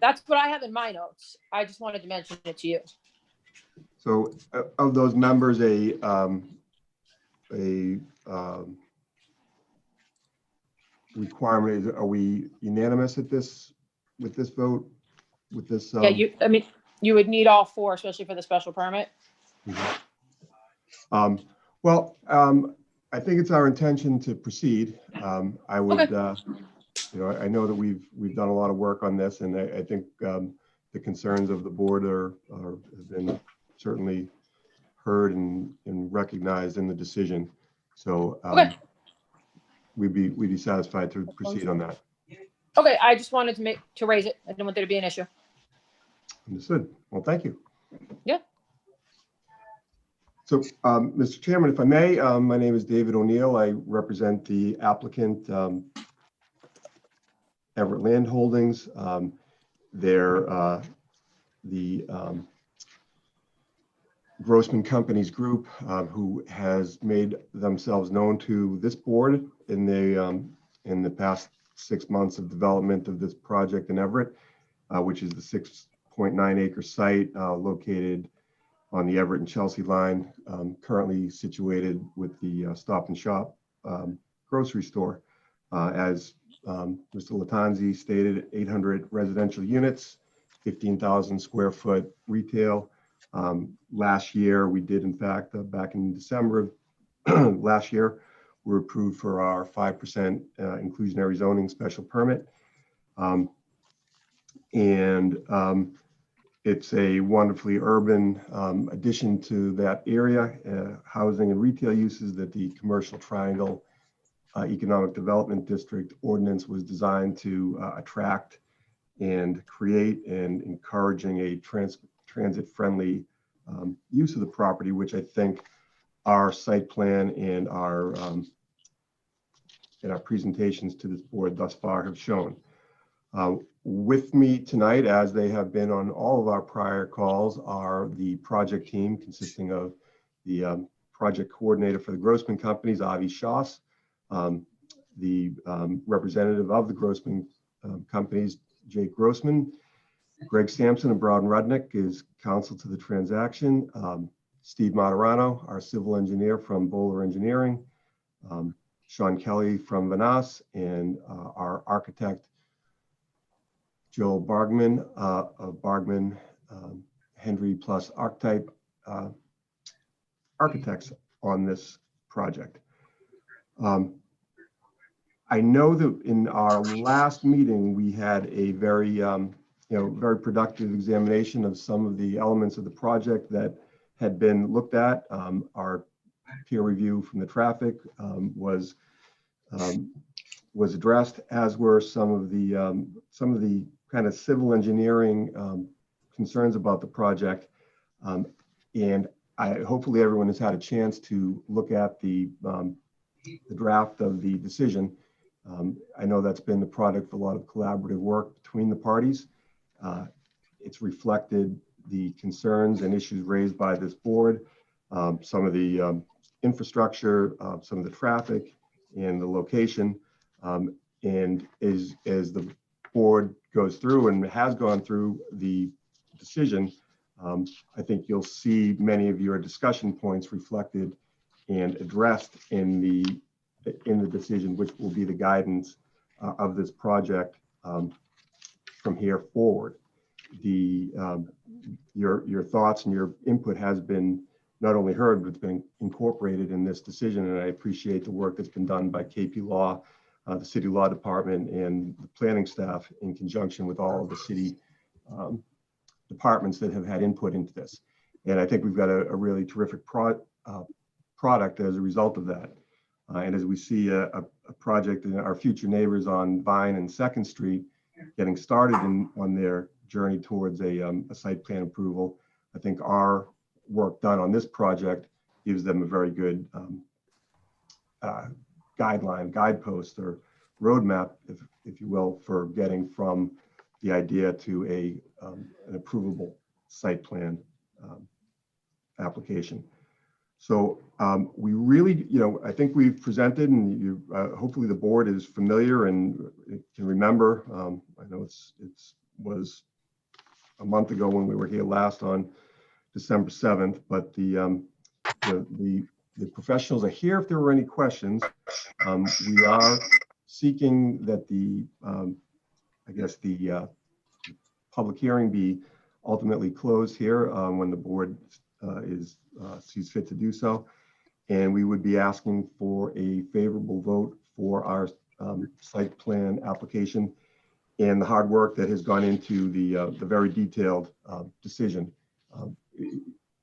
That's what I have in my notes. I just wanted to mention it to you. So of those members, requirement is, are we unanimous at this, with this vote, with this? Yeah, I mean, you would need all 4, especially for the special permit. Well, I think it's our intention to proceed. I would, I know that we've done a lot of work on this, and I think the concerns of the board have been certainly heard and recognized in the decision. So Okay. we'd be satisfied to proceed on that. Okay, I just wanted to raise it. I didn't want there to be an issue. Understood. Well, thank you. Yeah. So, Mr. Chairman, if I may, my name is David O'Neill. I represent the applicant, Everett Land Holdings. They're the Grossman Companies Group, who has made themselves known to this board in the past 6 months of development of this project in Everett, which is the 6.9 acre site located on the Everett and Chelsea line, currently situated with the Stop and Shop grocery store. As Mr. Latanzi stated, 800 residential units, 15,000 square foot retail. Last year, we did, in fact, back in December of last year, we were approved for our 5% inclusionary zoning special permit. It's a wonderfully urban addition to that area, housing and retail uses that the Commercial Triangle Economic Development District ordinance was designed to attract and create, and encouraging a transit-friendly use of the property, which I think our site plan and our presentations to this board thus far have shown. With me tonight, as they have been on all of our prior calls, are the project team consisting of the project coordinator for the Grossman Companies, Avi Shas, the representative of the Grossman Companies, Jake Grossman, Greg Sampson and Broughton Rudnick is counsel to the transaction, Steve Materano, our civil engineer from Bowler Engineering, Sean Kelly from Vanas, and our architect, Joel Bargman of Bargman, Hendry plus Archetype Architects on this project. I know that in our last meeting, we had a very, very productive examination of some of the elements of the project that had been looked at. Our peer review from the traffic was addressed, as were some of the kind of civil engineering concerns about the project. And hopefully everyone has had a chance to look at the draft of the decision. I know that's been the product of a lot of collaborative work between the parties. It's reflected the concerns and issues raised by this board, some of the infrastructure, some of the traffic, and the location. And as the board goes through and has gone through the decision, I think you'll see many of your discussion points reflected and addressed in the decision, which will be the guidance of this project from here forward. Your thoughts and your input has been not only heard, but it's been incorporated in this decision. And I appreciate the work that's been done by KP Law, the City Law Department, and the planning staff in conjunction with all of the city departments that have had input into this. And I think we've got a really terrific product as a result of that. And as we see a project in our future neighbors on Vine and 2nd Street getting started on their journey towards a site plan approval, I think our work done on this project gives them a very good guidepost, or roadmap, if you will, for getting from the idea to an approvable site plan application. So we really, I think we've presented, and hopefully the board is familiar and can remember. I know it was a month ago when we were here last on December 7th, but the professionals are here if there were any questions. We are seeking that the public hearing be ultimately closed here when the board sees fit to do so. And we would be asking for a favorable vote for our site plan application and the hard work that has gone into the very detailed decision.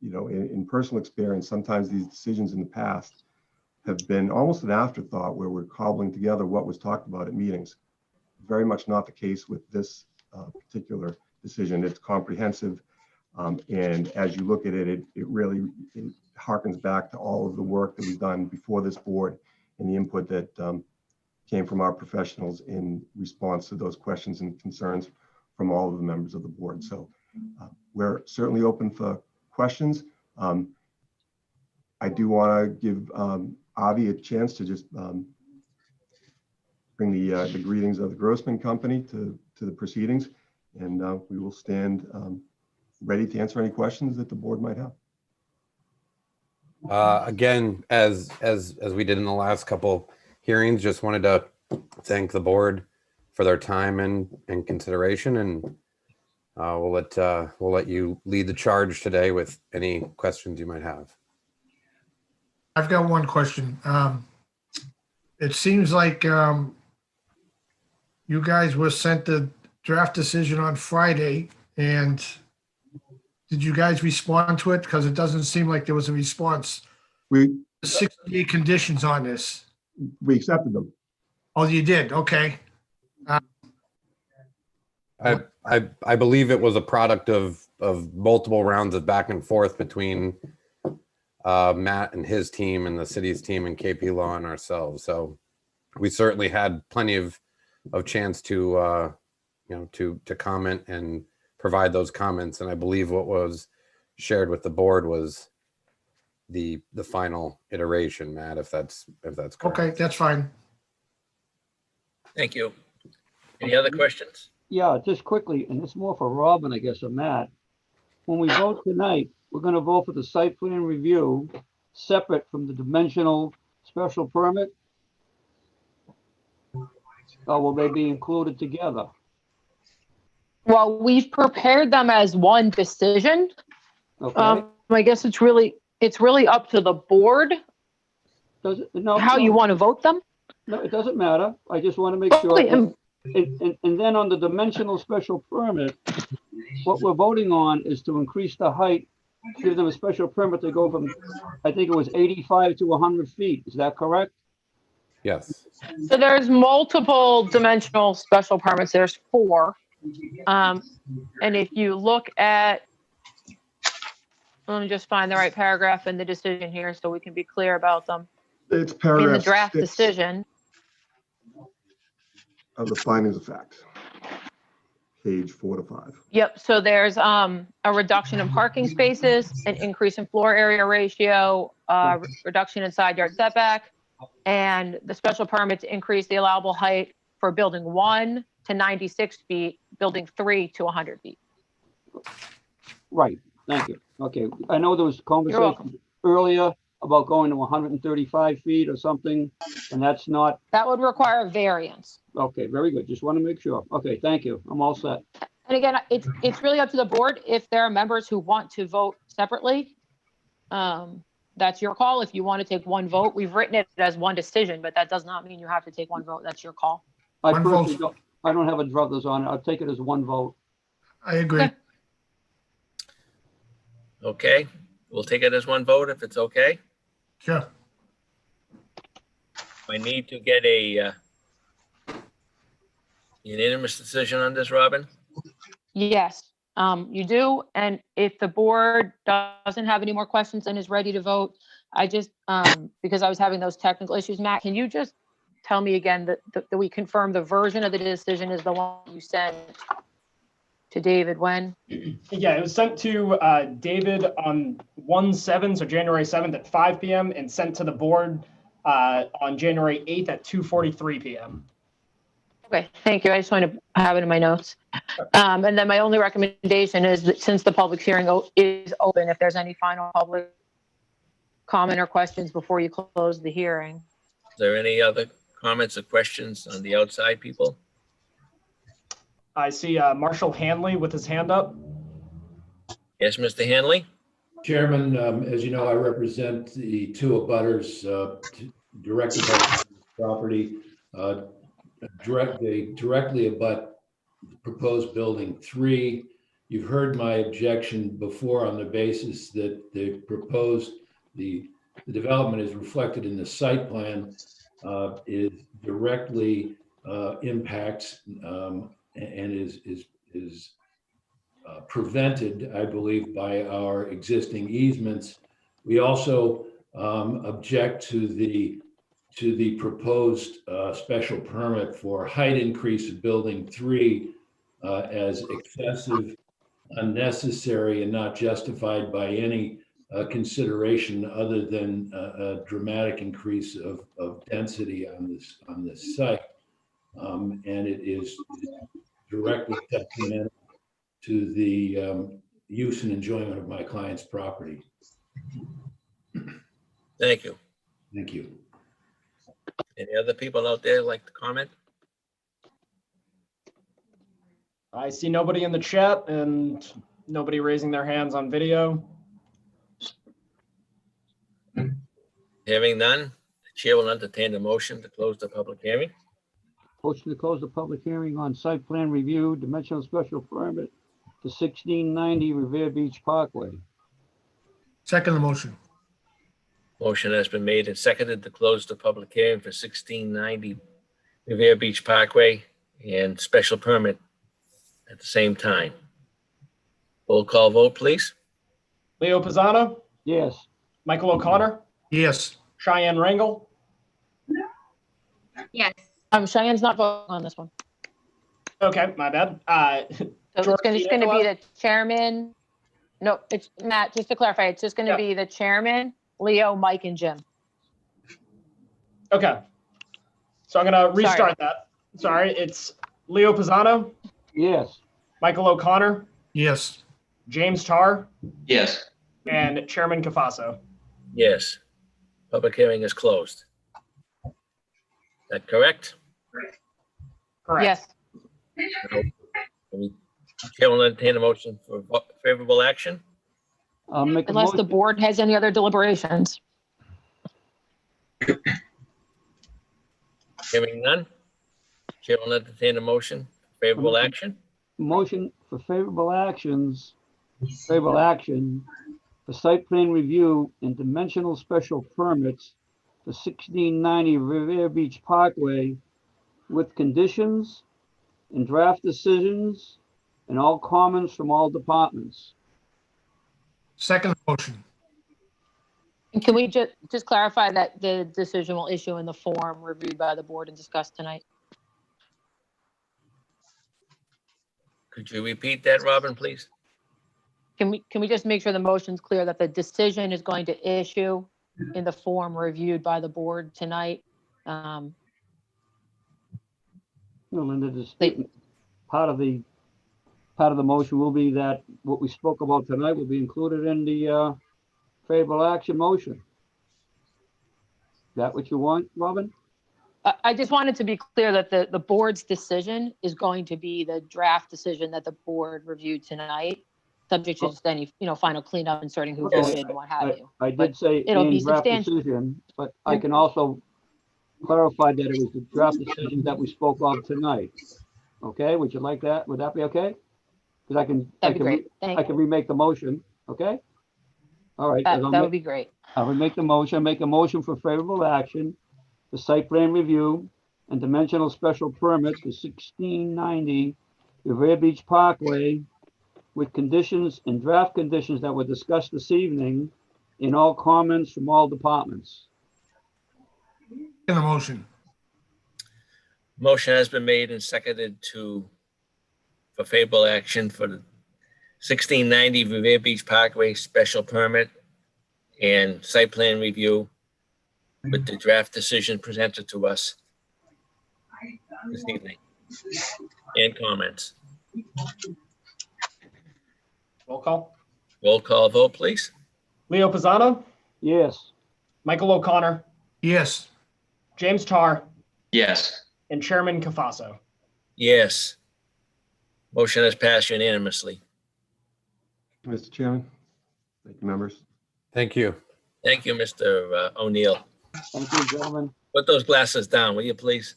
in personal experience, sometimes these decisions in the past have been almost an afterthought where we're cobbling together what was talked about at meetings. Very much not the case with this particular decision. It's comprehensive. And as you look at it, it really harkens back to all of the work that was done before this board and the input that came from our professionals in response to those questions and concerns from all of the members of the board. So we're certainly open for questions. I do want to give Avi a chance to just bring the greetings of the Grossman Company to the proceedings, and we will stand ready to answer any questions that the board might have. Again, as we did in the last couple hearings, just wanted to thank the board for their time and consideration, and we'll let you lead the charge today with any questions you might have. I've got one question. It seems like you guys were sent the draft decision on Friday, and did you guys respond to it? Because it doesn't seem like there was a response. 68 conditions on this. We accepted them. Oh, you did? Okay. I believe it was a product of multiple rounds of back and forth between Matt and his team and the city's team and KP Law and ourselves. So we certainly had plenty of chance to to comment and provide those comments. And I believe what was shared with the board was the final iteration, Matt, if that's correct. Okay, that's fine. Thank you. Any other questions? Yeah, just quickly, and it's more for Robin, I guess, or Matt. When we vote tonight, we're going to vote for the site plan review separate from the dimensional special permit? Or will they be included together? Well, we've prepared them as one decision. Okay. I guess it's really up to the board how you want to vote them. No, it doesn't matter. I just want to make sure. And then on the dimensional special permit, what we're voting on is to increase the height, give them a special permit to go from, I think it was 85 to 100 feet. Is that correct? Yes. So there's multiple dimensional special permits. There's 4. And if you look at, let me just find the right paragraph in the decision here so we can be clear about them. It's paragraph in the draft 6 decision of the findings of fact, page 4 to 5. Yep. So there's a reduction in parking spaces, an increase in floor area ratio, reduction in side yard setback, and the special permit to increase the allowable height for building 1 to 96 feet, building 3 to 100 feet. Right. Thank you. Okay. I know there was conversation earlier about going to 135 feet or something, and that's not. That would require a variance. Okay, very good. Just want to make sure. Okay, thank you. I'm all set. And again, it's really up to the board. If there are members who want to vote separately, that's your call. If you want to take one vote, we've written it as one decision, but that does not mean you have to take one vote. That's your call. I personally don't have a druthers on it. I'll take it as one vote. I agree. Okay, we'll take it as one vote if it's okay. Sure. I need to get a unanimous decision on this, Robin? Yes, you do. And if the board doesn't have any more questions and is ready to vote, I just, because I was having those technical issues, Matt, can you just tell me again that we confirm the version of the decision is the one you sent to David when? Yeah, it was sent to David on 1/7, so January 7th at 5 p.m. and sent to the board on January 8th at 2:43 p.m. Okay, thank you. I just want to have it in my notes. And then my only recommendation is that since the public hearing is open, if there's any final public comment or questions before you close the hearing. Is there any other comments or questions on the outside people? I see Marshall Hanley with his hand up. Yes, Mr. Hanley? Chairman, as you know, I represent the 2 abutters directed by the property. They directly abut proposed building 3 you've heard my objection before on the basis that the development is reflected in the site plan, is directly impacts and is prevented, I believe, by our existing easements. We also object to the proposed special permit for height increase of building 3 as excessive, unnecessary, and not justified by any consideration other than a dramatic increase of density on this site. And it is directly detrimental to the use and enjoyment of my client's property. Thank you. Thank you. Any other people out there like to comment? I see nobody in the chat and nobody raising their hands on video. Hearing none, the chair will entertain a motion to close the public hearing. Motion to close the public hearing on site plan review, dimensional special permit for 1690 Revere Beach Parkway. Second the motion. Motion has been made and seconded to close the public hearing for 1690 Revere Beach Parkway and special permit at the same time. Roll call vote, please. Leo Pisano, Yes. Michael O'Connor, Yes. Cheyenne Rangel, Yes. Cheyenne's not voting on this one. okay, my bad. So it's just going to be the chairman. No, it's Matt, just to clarify, it's just going to be the chairman, Leo, Mike, and Jim. Okay. So I'm gonna restart that. Sorry, it's Leo Pisano, Yes. Michael O'Connor, Yes. James Tarr, Yes. and Chairman Cafaso. Yes. Public hearing is closed. Is that correct? Correct. Yes. Chair will entertain a motion for favorable action. I'll make a Unless the motion. board has any other deliberations. Hearing none. Chair will entertain a motion for favorable action. Motion for favorable action for site plan review and dimensional special permits for 1690 Revere Beach Parkway with conditions and draft decisions and all comments from all departments. Second motion. And can we just clarify that the decision will issue in the form reviewed by the board and discussed tonight? Could you repeat that, Robin, please? Can we just make sure the motion's clear that the decision is going to issue in the form reviewed by the board tonight? No, Linda, just part of the motion will be that what we spoke about tonight will be included in the favorable action motion. Is that what you want, Robin? I just wanted to be clear that the board's decision is going to be the draft decision that the board reviewed tonight, subject to just any, final cleanup, inserting who voted and what have you. I did say it'll be in draft substantial. decision, but I can also clarify that it was the draft decision that we spoke of tonight. Okay, would you like that? Would that be okay? Because That'd be great. Thank I can remake the motion, okay? All right. That would be great. I will make the motion, make a motion for favorable action, the site plan review and dimensional special permit for 1690 Revere Beach Parkway with conditions and draft conditions that were discussed this evening in all comments from all departments. In the motion. Motion has been made and seconded for favorable action for the 1690 Revere Beach Parkway special permit and site plan review with the draft decision presented to us this evening and comments. Roll call. Roll call vote, please. Leo Pisano, Yes. Michael O'Connor, Yes. James Tarr, Yes. and Chairman Cafaso. Yes. Motion has passed unanimously. Mr. Chairman, thank you, members. Thank you. Thank you, Mr. O'Neill. Thank you, gentlemen. Put those glasses down, will you, please?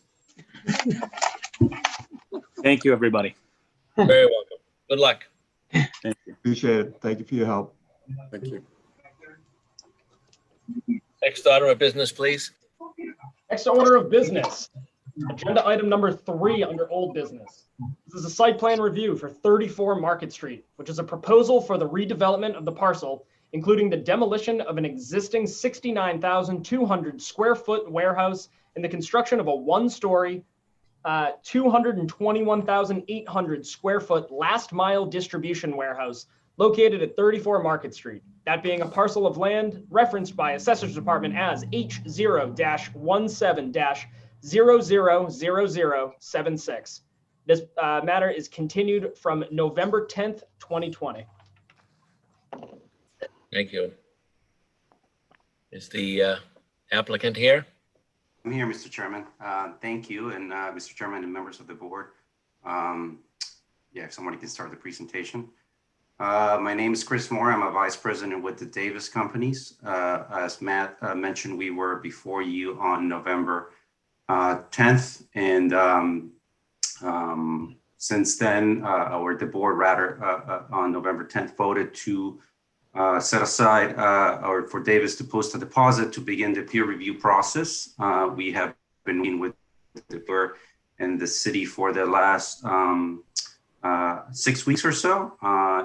Thank you, everybody. Very welcome. Good luck. Thank you. Appreciate it. Thank you for your help. Thank you. Next order of business, please. Next order of business, agenda item number 3 under old business. This is a site plan review for 34 Market Street, which is a proposal for the redevelopment of the parcel, including the demolition of an existing 69,200 square foot warehouse and the construction of a 1-story, 221,800 square foot last mile distribution warehouse located at 34 Market Street, that being a parcel of land referenced by Assessor's Department as H0-17-000076. This matter is continued from November 10th, 2020. Thank you. Is the applicant here? I'm here, Mr. Chairman. Thank you, and Mr. Chairman and members of the board. If somebody can start the presentation. My name is Chris Moore. I'm a vice president with the Davis Companies. As Matt mentioned, we were before you on November 10th, and since then, or the board rather, on November 10th voted to set aside or for Davis to post a deposit to begin the peer review process. We have been meeting with the board and the city for the last 6 weeks or so,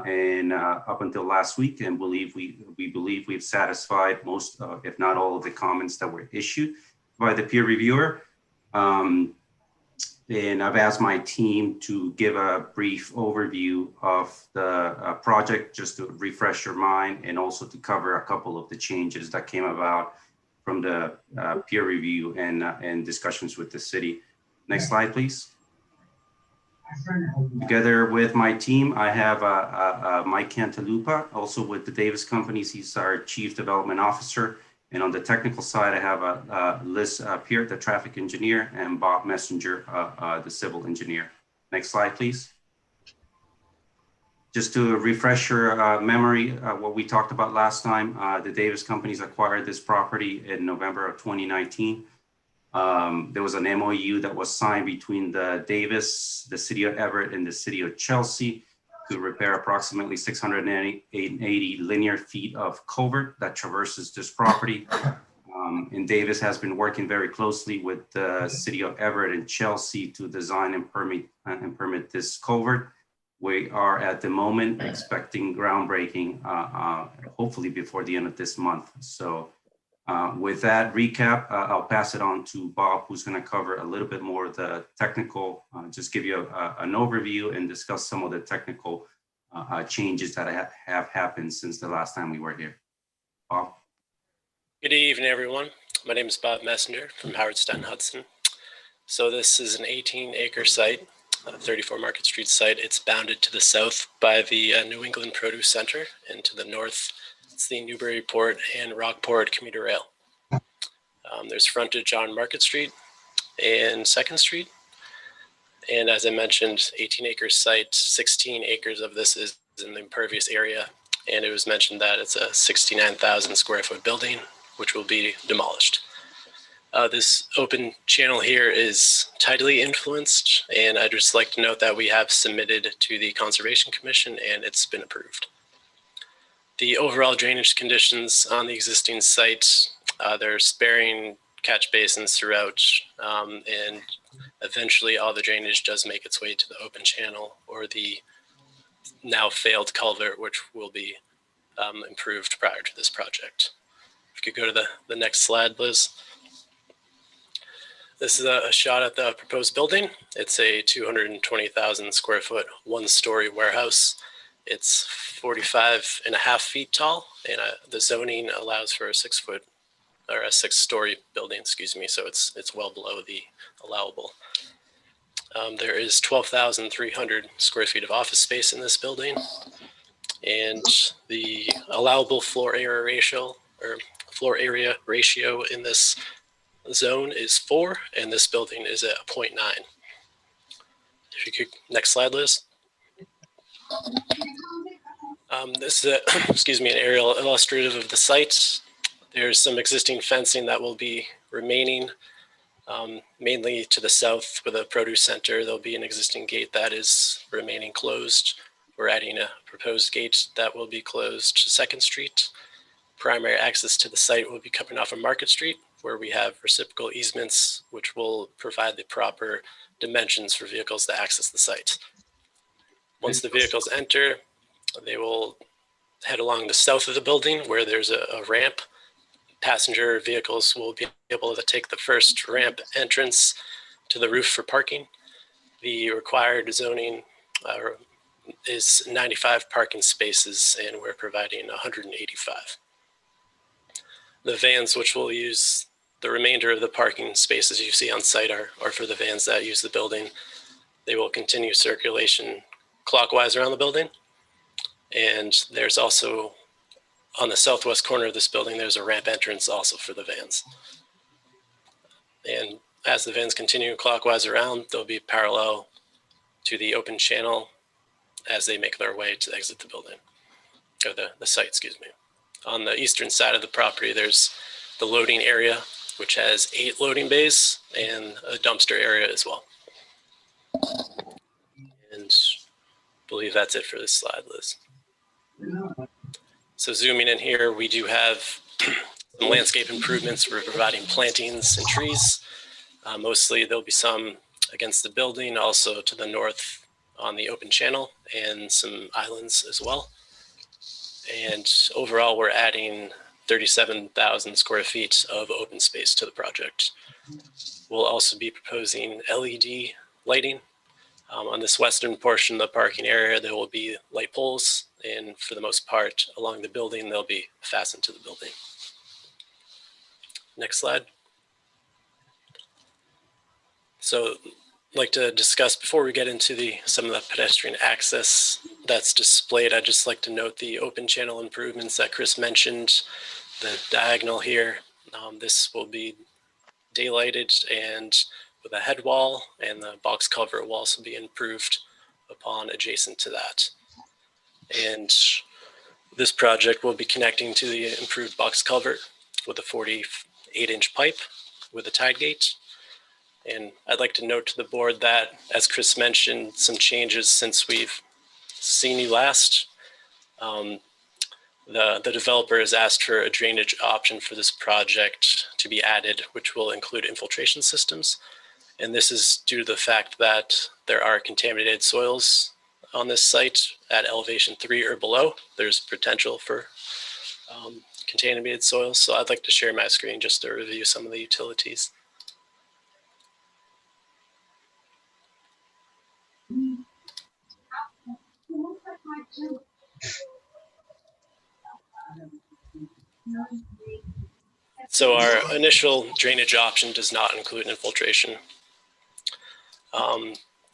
and up until last week, and we believe we've satisfied most, if not all, of the comments that were issued by the peer reviewer. And I've asked my team to give a brief overview of the project, just to refresh your mind, and also to cover a couple of the changes that came about from the peer review and discussions with the city. Next slide, please. Together with my team, I have Mike Cantalupa, also with the Davis Companies. He's our Chief Development Officer. And on the technical side, I have Liz Peart, the traffic engineer, and Bob Messenger, the civil engineer. Next slide, please. Just to refresh your memory, what we talked about last time, the Davis Companies acquired this property in November of 2019. There was an MOU that was signed between the Davis, the city of Everett, and the city of Chelsea to repair approximately 680 linear feet of culvert that traverses this property. And Davis has been working very closely with the city of Everett and Chelsea to design and permit this culvert. We are at the moment expecting groundbreaking, hopefully before the end of this month. So with that recap, I'll pass it on to Bob, who's going to cover a little bit more of the technical, just give you an overview and discuss some of the technical changes that have happened since the last time we were here. Bob. Good evening, everyone. My name is Bob Messenger from Howard Stein Hudson. So this is an 18-acre site, 34 Market Street site. It's bounded to the south by the New England Produce Center, and to the north, it's the Newburyport and Rockport commuter rail. There's frontage on Market Street and 2nd Street. And as I mentioned, 18-acre site, 16 acres of this is in the impervious area. And it was mentioned that it's a 69,000 square foot building, which will be demolished. This open channel here is tidally influenced, and I'd just like to note that we have submitted to the Conservation Commission and it's been approved. The overall drainage conditions on the existing site, they're sparing catch basins throughout, and eventually all the drainage does make its way to the open channel or the now failed culvert, which will be improved prior to this project. If you could go to the next slide, Liz. This is a shot at the proposed building. It's a 220,000 square foot, 1-story warehouse. It's 45.5 feet tall, and the zoning allows for a 6-foot or a 6-story building, excuse me. So it's well below the allowable. There is 12,300 square feet of office space in this building, and the allowable floor area ratio in this zone is 4, and this building is at 0.9. If you could, next slide, Liz. This is an aerial illustrative of the site. There's some existing fencing that will be remaining, mainly to the south with the produce center. There'll be an existing gate that is remaining closed. we're adding a proposed gate that will be closed to Second Street. Primary access to the site will be coming off of Market Street, where we have reciprocal easements, which will provide the proper dimensions for vehicles to access the site. Once the vehicles enter, they will head along the south of the building where there's a ramp. Passenger vehicles will be able to take the first ramp entrance to the roof for parking. The required zoning is 95 parking spaces, and we're providing 185. The vans, which will use the remainder of the parking spaces you see on site, are for the vans that use the building. They will continue circulation clockwise around the building. And there's also, on the southwest corner of this building, there's a ramp entrance also for the vans. And as the vans continue clockwise around, they'll be parallel to the open channel as they make their way to exit the building, or the site, excuse me. On the eastern side of the property, there's the loading area, which has 8 loading bays and a dumpster area as well. And I believe that's it for this slide, Liz. So zooming in here, we do have some landscape improvements. We're providing plantings and trees. Mostly there'll be some against the building, also to the north on the open channel, and some islands as well. And overall, we're adding 37,000 square feet of open space to the project. We'll also be proposing LED lighting. On this western portion of the parking area, there will be light poles, and for the most part, along the building, they'll be fastened to the building. Next slide. So I'd like to discuss, before we get into some of the pedestrian access that's displayed, I'd just like to note the open channel improvements that Chris mentioned. The diagonal here, this will be daylighted and with a head wall, and the box culvert will also be improved upon adjacent to that. And this project will be connecting to the improved box culvert with a 48-inch pipe with a tide gate. And I'd like to note to the board that, as Chris mentioned, some changes since we've seen you last. The developer has asked for a drainage option for this project to be added, which will include infiltration systems. And this is due to the fact that there are contaminated soils on this site at elevation 3 or below. There's potential for contaminated soils. So I'd like to share my screen just to review some of the utilities. So our initial drainage option does not include infiltration.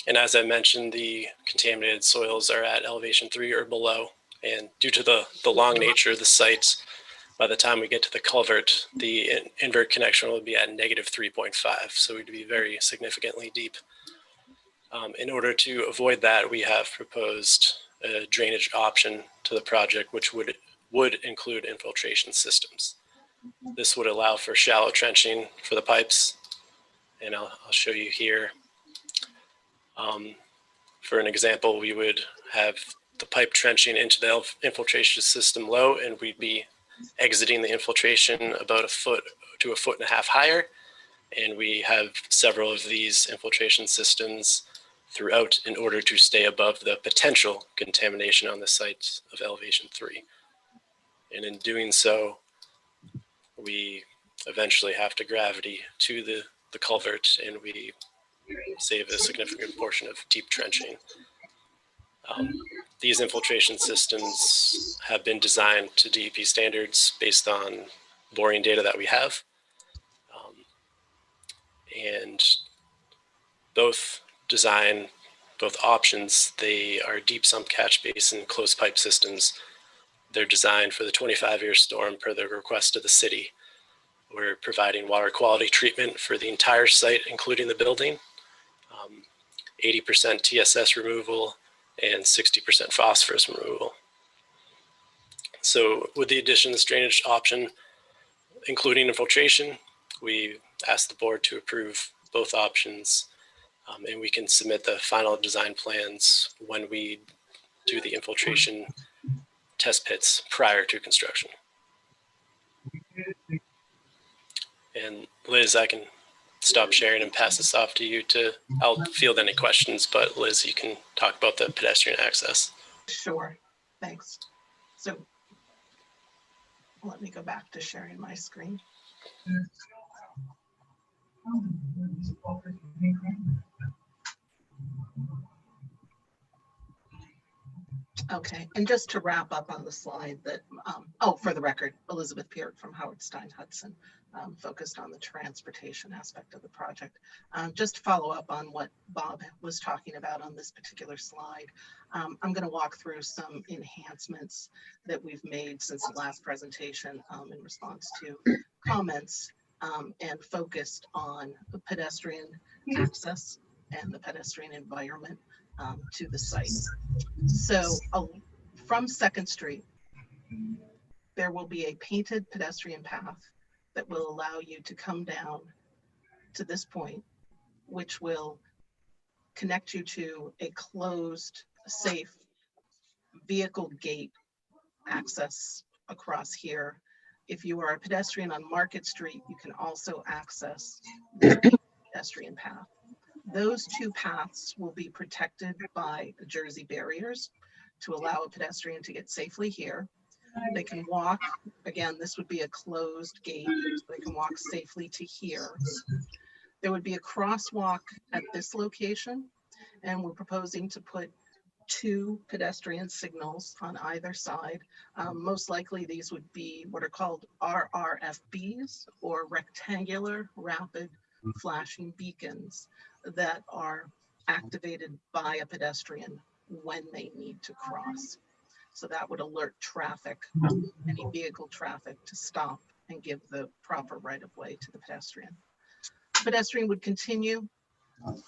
And as I mentioned, the contaminated soils are at elevation 3 or below. And due to the long nature of the site, by the time we get to the culvert, the invert connection will be at negative 3.5. So we'd be very significantly deep. In order to avoid that, we have proposed a drainage option to the project, which would include infiltration systems. This would allow for shallow trenching for the pipes, and I'll show you here. For an example, we would have the pipe trenching into the infiltration system low, and we'd be exiting the infiltration about 1 foot to 1.5 feet higher. And we have several of these infiltration systems throughout in order to stay above the potential contamination on the site of elevation 3. And in doing so, we eventually have to gravity to the culvert, and we save a significant portion of deep trenching. These infiltration systems have been designed to DEP standards based on boring data that we have. And both options, they are deep sump catch basin closed pipe systems. They're designed for the 25-year storm per the request of the city. We're providing water quality treatment for the entire site, including the building, 80% TSS removal and 60% phosphorus removal. So with the addition of this drainage option, including infiltration, we asked the board to approve both options, and we can submit the final design plans when we to the infiltration test pits prior to construction. And Liz, I can stop sharing and pass this off to you I'll field any questions, but Liz, you can talk about the pedestrian access. Sure, thanks. So let me go back to sharing my screen. Okay, and just to wrap up on the slide that, for the record, Elizabeth Peart from Howard Stein Hudson, focused on the transportation aspect of the project. Just to follow up on what Bob was talking about on this particular slide, I'm going to walk through some enhancements that we've made since the last presentation in response to comments and focused on the pedestrian access and the pedestrian environment to the site. So from 2nd Street, there will be a painted pedestrian path that will allow you to come down to this point, which will connect you to a closed, safe vehicle gate access across here. If you are a pedestrian on Market Street, you can also access the pedestrian path. Those two paths will be protected by the Jersey barriers to allow a pedestrian to get safely here. They can walk, again, this would be a closed gate, so they can walk safely to here. There would be a crosswalk at this location, and we're proposing to put 2 pedestrian signals on either side. Most likely these would be what are called RRFBs, or rectangular rapid flashing beacons, that are activated by a pedestrian when they need to cross. So that would alert traffic, any vehicle traffic, to stop and give the proper right of way to the pedestrian. Pedestrian would continue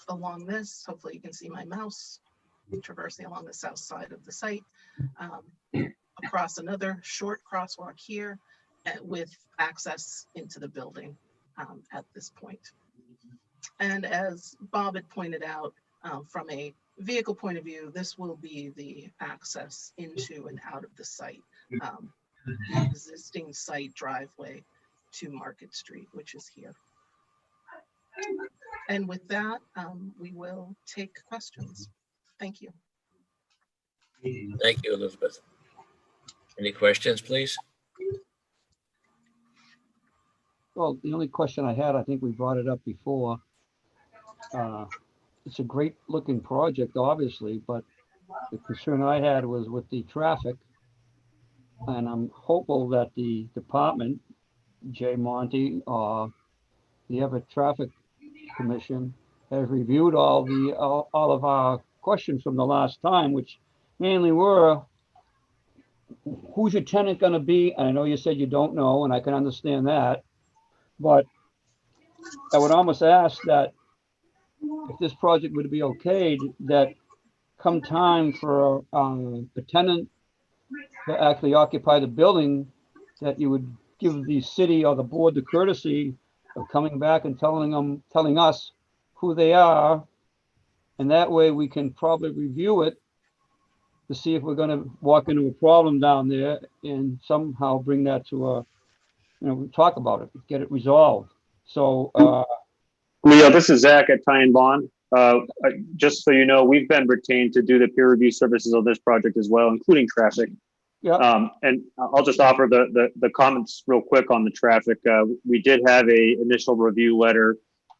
along this. Hopefully you can see my mouse traversing along the south side of the site, across another short crosswalk here with access into the building at this point. And as Bob had pointed out, from a vehicle point of view, this will be the access into and out of the site, the existing site driveway to Market Street, which is here. And with that, we will take questions. Thank you. Thank you, Elizabeth. Any questions, please? Well, the only question I had, I think we brought it up before. It's a great looking project, obviously, but the concern I had was with the traffic. And I'm hopeful that the department, Jay Monty, or the Everett Traffic Commission, has reviewed all of our questions from the last time, which mainly were, who's your tenant going to be? And I know you said you don't know, and I can understand that, but I would almost ask that if this project would be okayed, that come time for a tenant to actually occupy the building, that you would give the city or the board the courtesy of coming back and telling us who they are, and that way we can probably review it to see if we're going to walk into a problem down there and somehow bring that to a, talk about it, get it resolved. So, Leo, this is Zach at Ty and Bond. Just so you know, we've been retained to do the peer review services of this project as well, including traffic. Yeah. And I'll just offer the comments real quick on the traffic. We did have a initial review letter.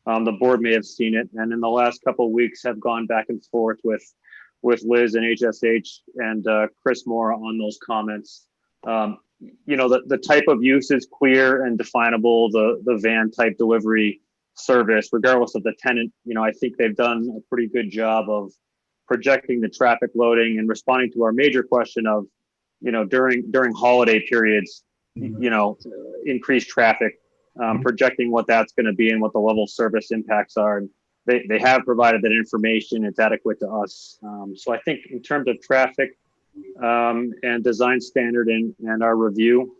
The board may have seen it, and in the last couple of weeks have gone back and forth with Liz and HSH and Chris Moore on those comments. The type of use is clear and definable. The van type delivery service, regardless of the tenant, I think they've done a pretty good job of projecting the traffic loading and responding to our major question of, during holiday periods, increased traffic, projecting what that's going to be and what the level of service impacts are. And they have provided that information. It's adequate to us. So I think in terms of traffic and design standard and our review,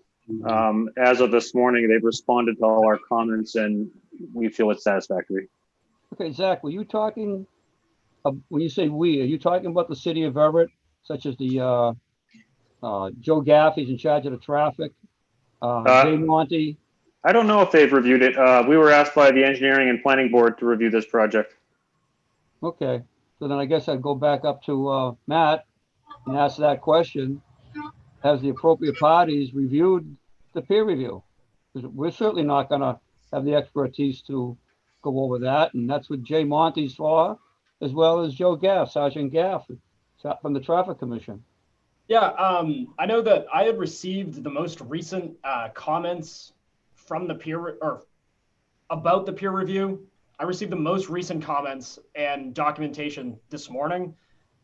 as of this morning, they've responded to all our comments and we feel it's satisfactory. Okay, Zach, were you talking, when you say we, are you talking about the city of Everett such as the Joe Gaffey's in charge of the traffic, Jay Monty. I don't know if they've reviewed it. We were asked by the engineering and planning board to review this project. Okay, so then I guess I'd go back up to Matt and ask that question. Has the appropriate parties reviewed the peer review? Because we're certainly not gonna have the expertise to go over that, and that's what Jay Monty's for, as well as Joe Gaff, Sergeant Gaff, from the Traffic Commission. Yeah, I know that I had received the most recent comments from the about the peer review. I received the most recent comments and documentation this morning.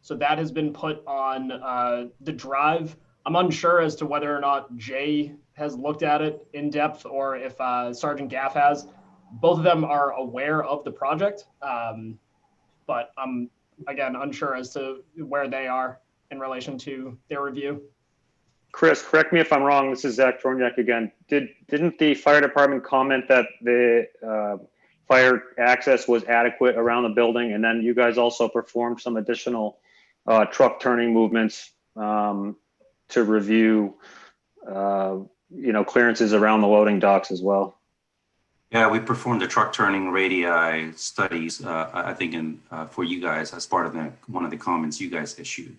So that has been put on the drive. I'm unsure as to whether or not Jay has looked at it in depth or if Sergeant Gaff has. Both of them are aware of the project, but I'm, again, unsure as to where they are in relation to their review. Chris, correct me if I'm wrong. This is Zach Chorniak again. Didn't the fire department comment that the fire access was adequate around the building, and then you guys also performed some additional truck turning movements to review, clearances around the loading docks as well? Yeah, we performed the truck turning radii studies, I think for you guys as part of one of the comments you guys issued.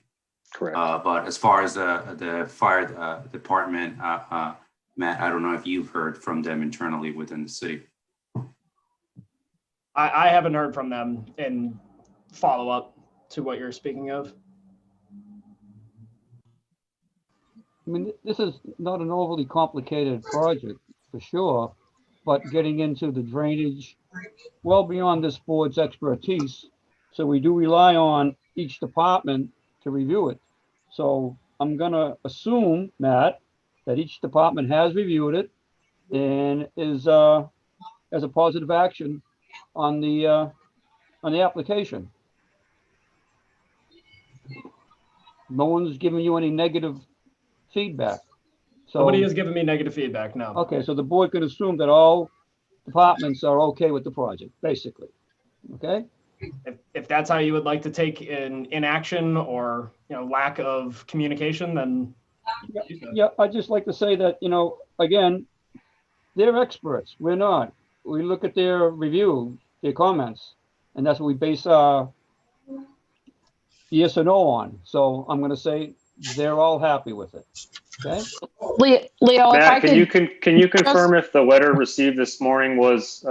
Correct. But as far as the fire department, Matt, I don't know if you've heard from them internally within the city. I haven't heard from them in follow-up to what you're speaking of. I mean, this is not an overly complicated project for sure, but getting into the drainage well beyond this board's expertise. So we do rely on each department to review it. So I'm gonna assume, Matt, that each department has reviewed it and is as a positive action on the application. No one's giving you any negative feedback. So nobody has given me negative feedback, no. Okay, so the board can assume that all departments are okay with the project, basically. Okay? If that's how you would like to take inaction or lack of communication, then yeah, I'd just like to say that, again, they're experts. We're not. We look at their review, their comments, and that's what we base our yes or no on. So I'm going to say they're all happy with it. Okay. Leo, Matt, can you confirm if the letter received this morning was,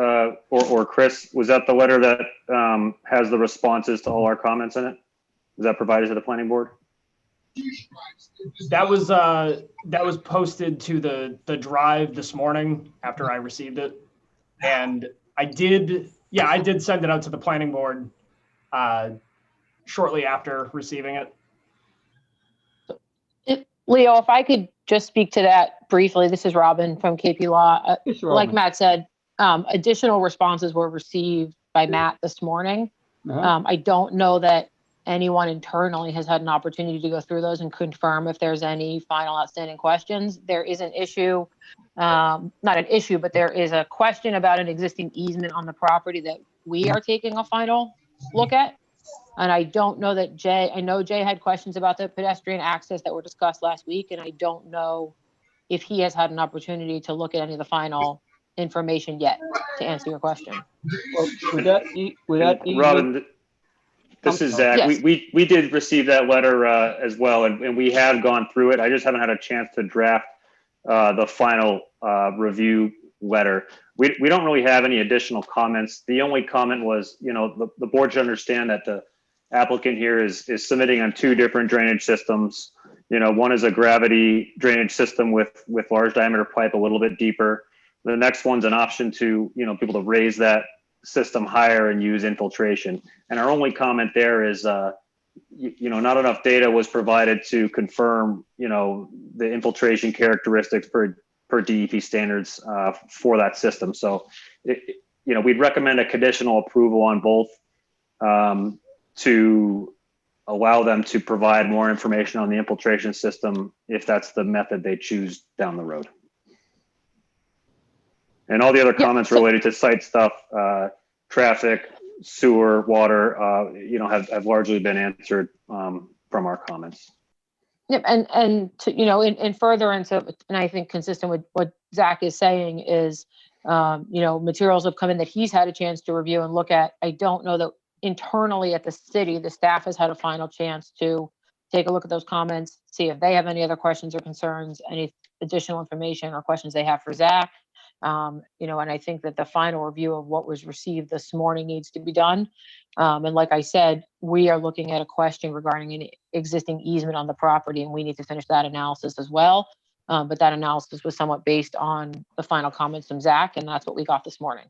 or Chris, was that the letter that has the responses to all our comments in it? Was that provided to the planning board? That was posted to the drive this morning after I received it, and I did send it out to the planning board shortly after receiving it. Leo, if I could just speak to that briefly. This is Robin from KP Law. Like Matt said, additional responses were received by Matt this morning. I don't know that anyone internally has had an opportunity to go through those and confirm if there's any final outstanding questions. There is an issue, not an issue, but there is a question about an existing easement on the property that we are taking a final look at. And I don't know that I know Jay had questions about the pedestrian access that were discussed last week, and I don't know if he has had an opportunity to look at any of the final information yet to answer your question. Well, would that Robin, this is Zach. Yes. We did receive that letter as well, and we have gone through it. I just haven't had a chance to draft the final review letter. We don't really have any additional comments. The only comment was, the board should understand that the applicant here is submitting on two different drainage systems. One is a gravity drainage system with large diameter pipe a little bit deeper. The next one's an option to, people to raise that system higher and use infiltration. And our only comment there is, not enough data was provided to confirm, the infiltration characteristics per DEP standards for that system. So, we'd recommend a conditional approval on both to allow them to provide more information on the infiltration system if that's the method they choose down the road. And all the other comments related to site stuff, traffic, sewer, water, have largely been answered from our comments. Yep, and to, you know, in furtherance of, and I think consistent with what Zach is saying is, you know, materials have come in that he's had a chance to review and look at. I don't know that internally at the city, the staff has had a final chance to take a look at those comments, see if they have any other questions or concerns, any additional information or questions they have for Zach. You know, and I think that the final review of what was received this morning needs to be done. And like I said, we are looking at a question regarding an existing easement on the property, and we need to finish that analysis as well. But that analysis was somewhat based on the final comments from Zach, and that's what we got this morning.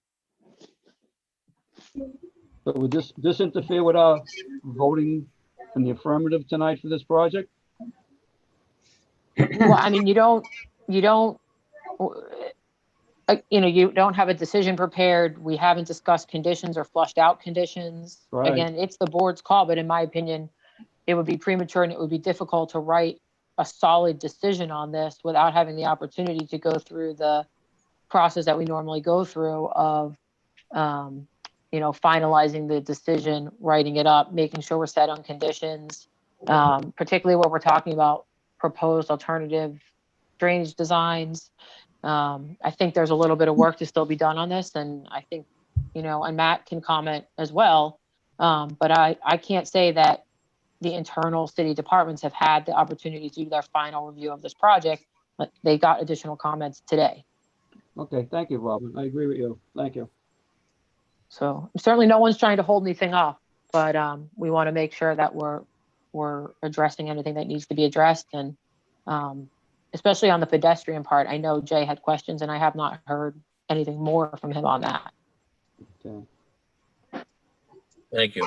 But would this interfere with our voting in the affirmative tonight for this project? Well, I mean, you don't, you know, you don't have a decision prepared. We haven't discussed conditions or flushed out conditions. Right. Again, it's the board's call, but in my opinion, it would be premature and it would be difficult to write a solid decision on this without having the opportunity to go through the process that we normally go through of, you know, finalizing the decision, writing it up, making sure we're set on conditions, particularly when we're talking about proposed alternative drainage designs. I think there's a little bit of work to still be done on this, and I think, you know, and Matt can comment as well. But I can't say that the internal city departments have had the opportunity to do their final review of this project, but they got additional comments today. Okay, thank you, Robin. I agree with you. Thank you. So certainly no one's trying to hold anything up, but we want to make sure that we're addressing anything that needs to be addressed, and especially on the pedestrian part. I know Jay had questions, and I have not heard anything more from him on that. Okay. Thank you.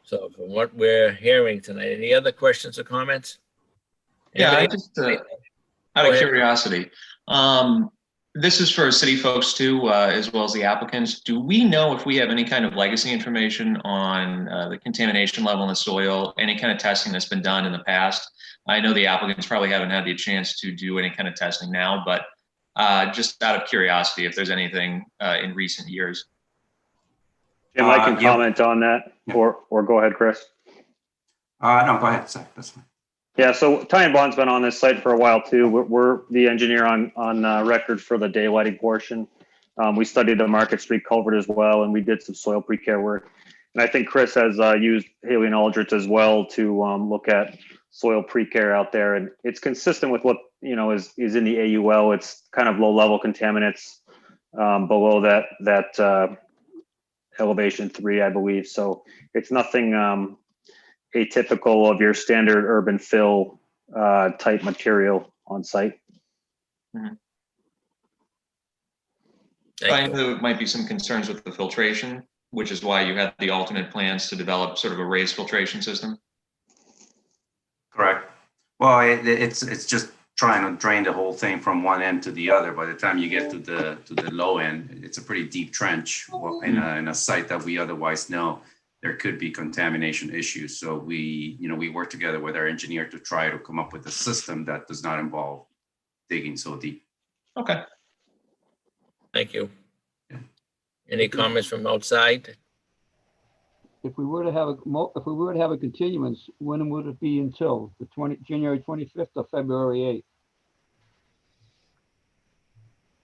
So from what we're hearing tonight, any other questions or comments? Yeah, I Anybody? just, out Go of ahead. curiosity, this is for city folks too, as well as the applicants. Do we know if we have any kind of legacy information on the contamination level in the soil, any kind of testing that's been done in the past? I know the applicants probably haven't had the chance to do any kind of testing now, but just out of curiosity, if there's anything in recent years. Jim, I can Yeah. comment on that, or go ahead, Chris. No, go ahead, Zach. That's fine. Yeah, so Ty and Bond's been on this site for a while too. We're the engineer on record for the daylighting portion. We studied the Market Street culvert as well, and we did some soil pre-care work. And I think Chris has used Haley and Aldrich as well to look at soil pre-care out there, and it's consistent with what, you know, is in the AUL. It's kind of low-level contaminants below that elevation 3, I believe. So it's nothing atypical of your standard urban fill type material on site. Mm-hmm. I know there might be some concerns with the filtration, which is why you had the alternate plans to develop sort of a raised filtration system. Correct. Well, it's just trying to drain the whole thing from one end to the other. By the time you get to the low end, it's a pretty deep trench in a site that we otherwise know there could be contamination issues. So we work together with our engineer to try to come up with a system that does not involve digging so deep. Okay. Thank you. Any comments from outside? If we were to have a continuance, when would it be until January 25th or February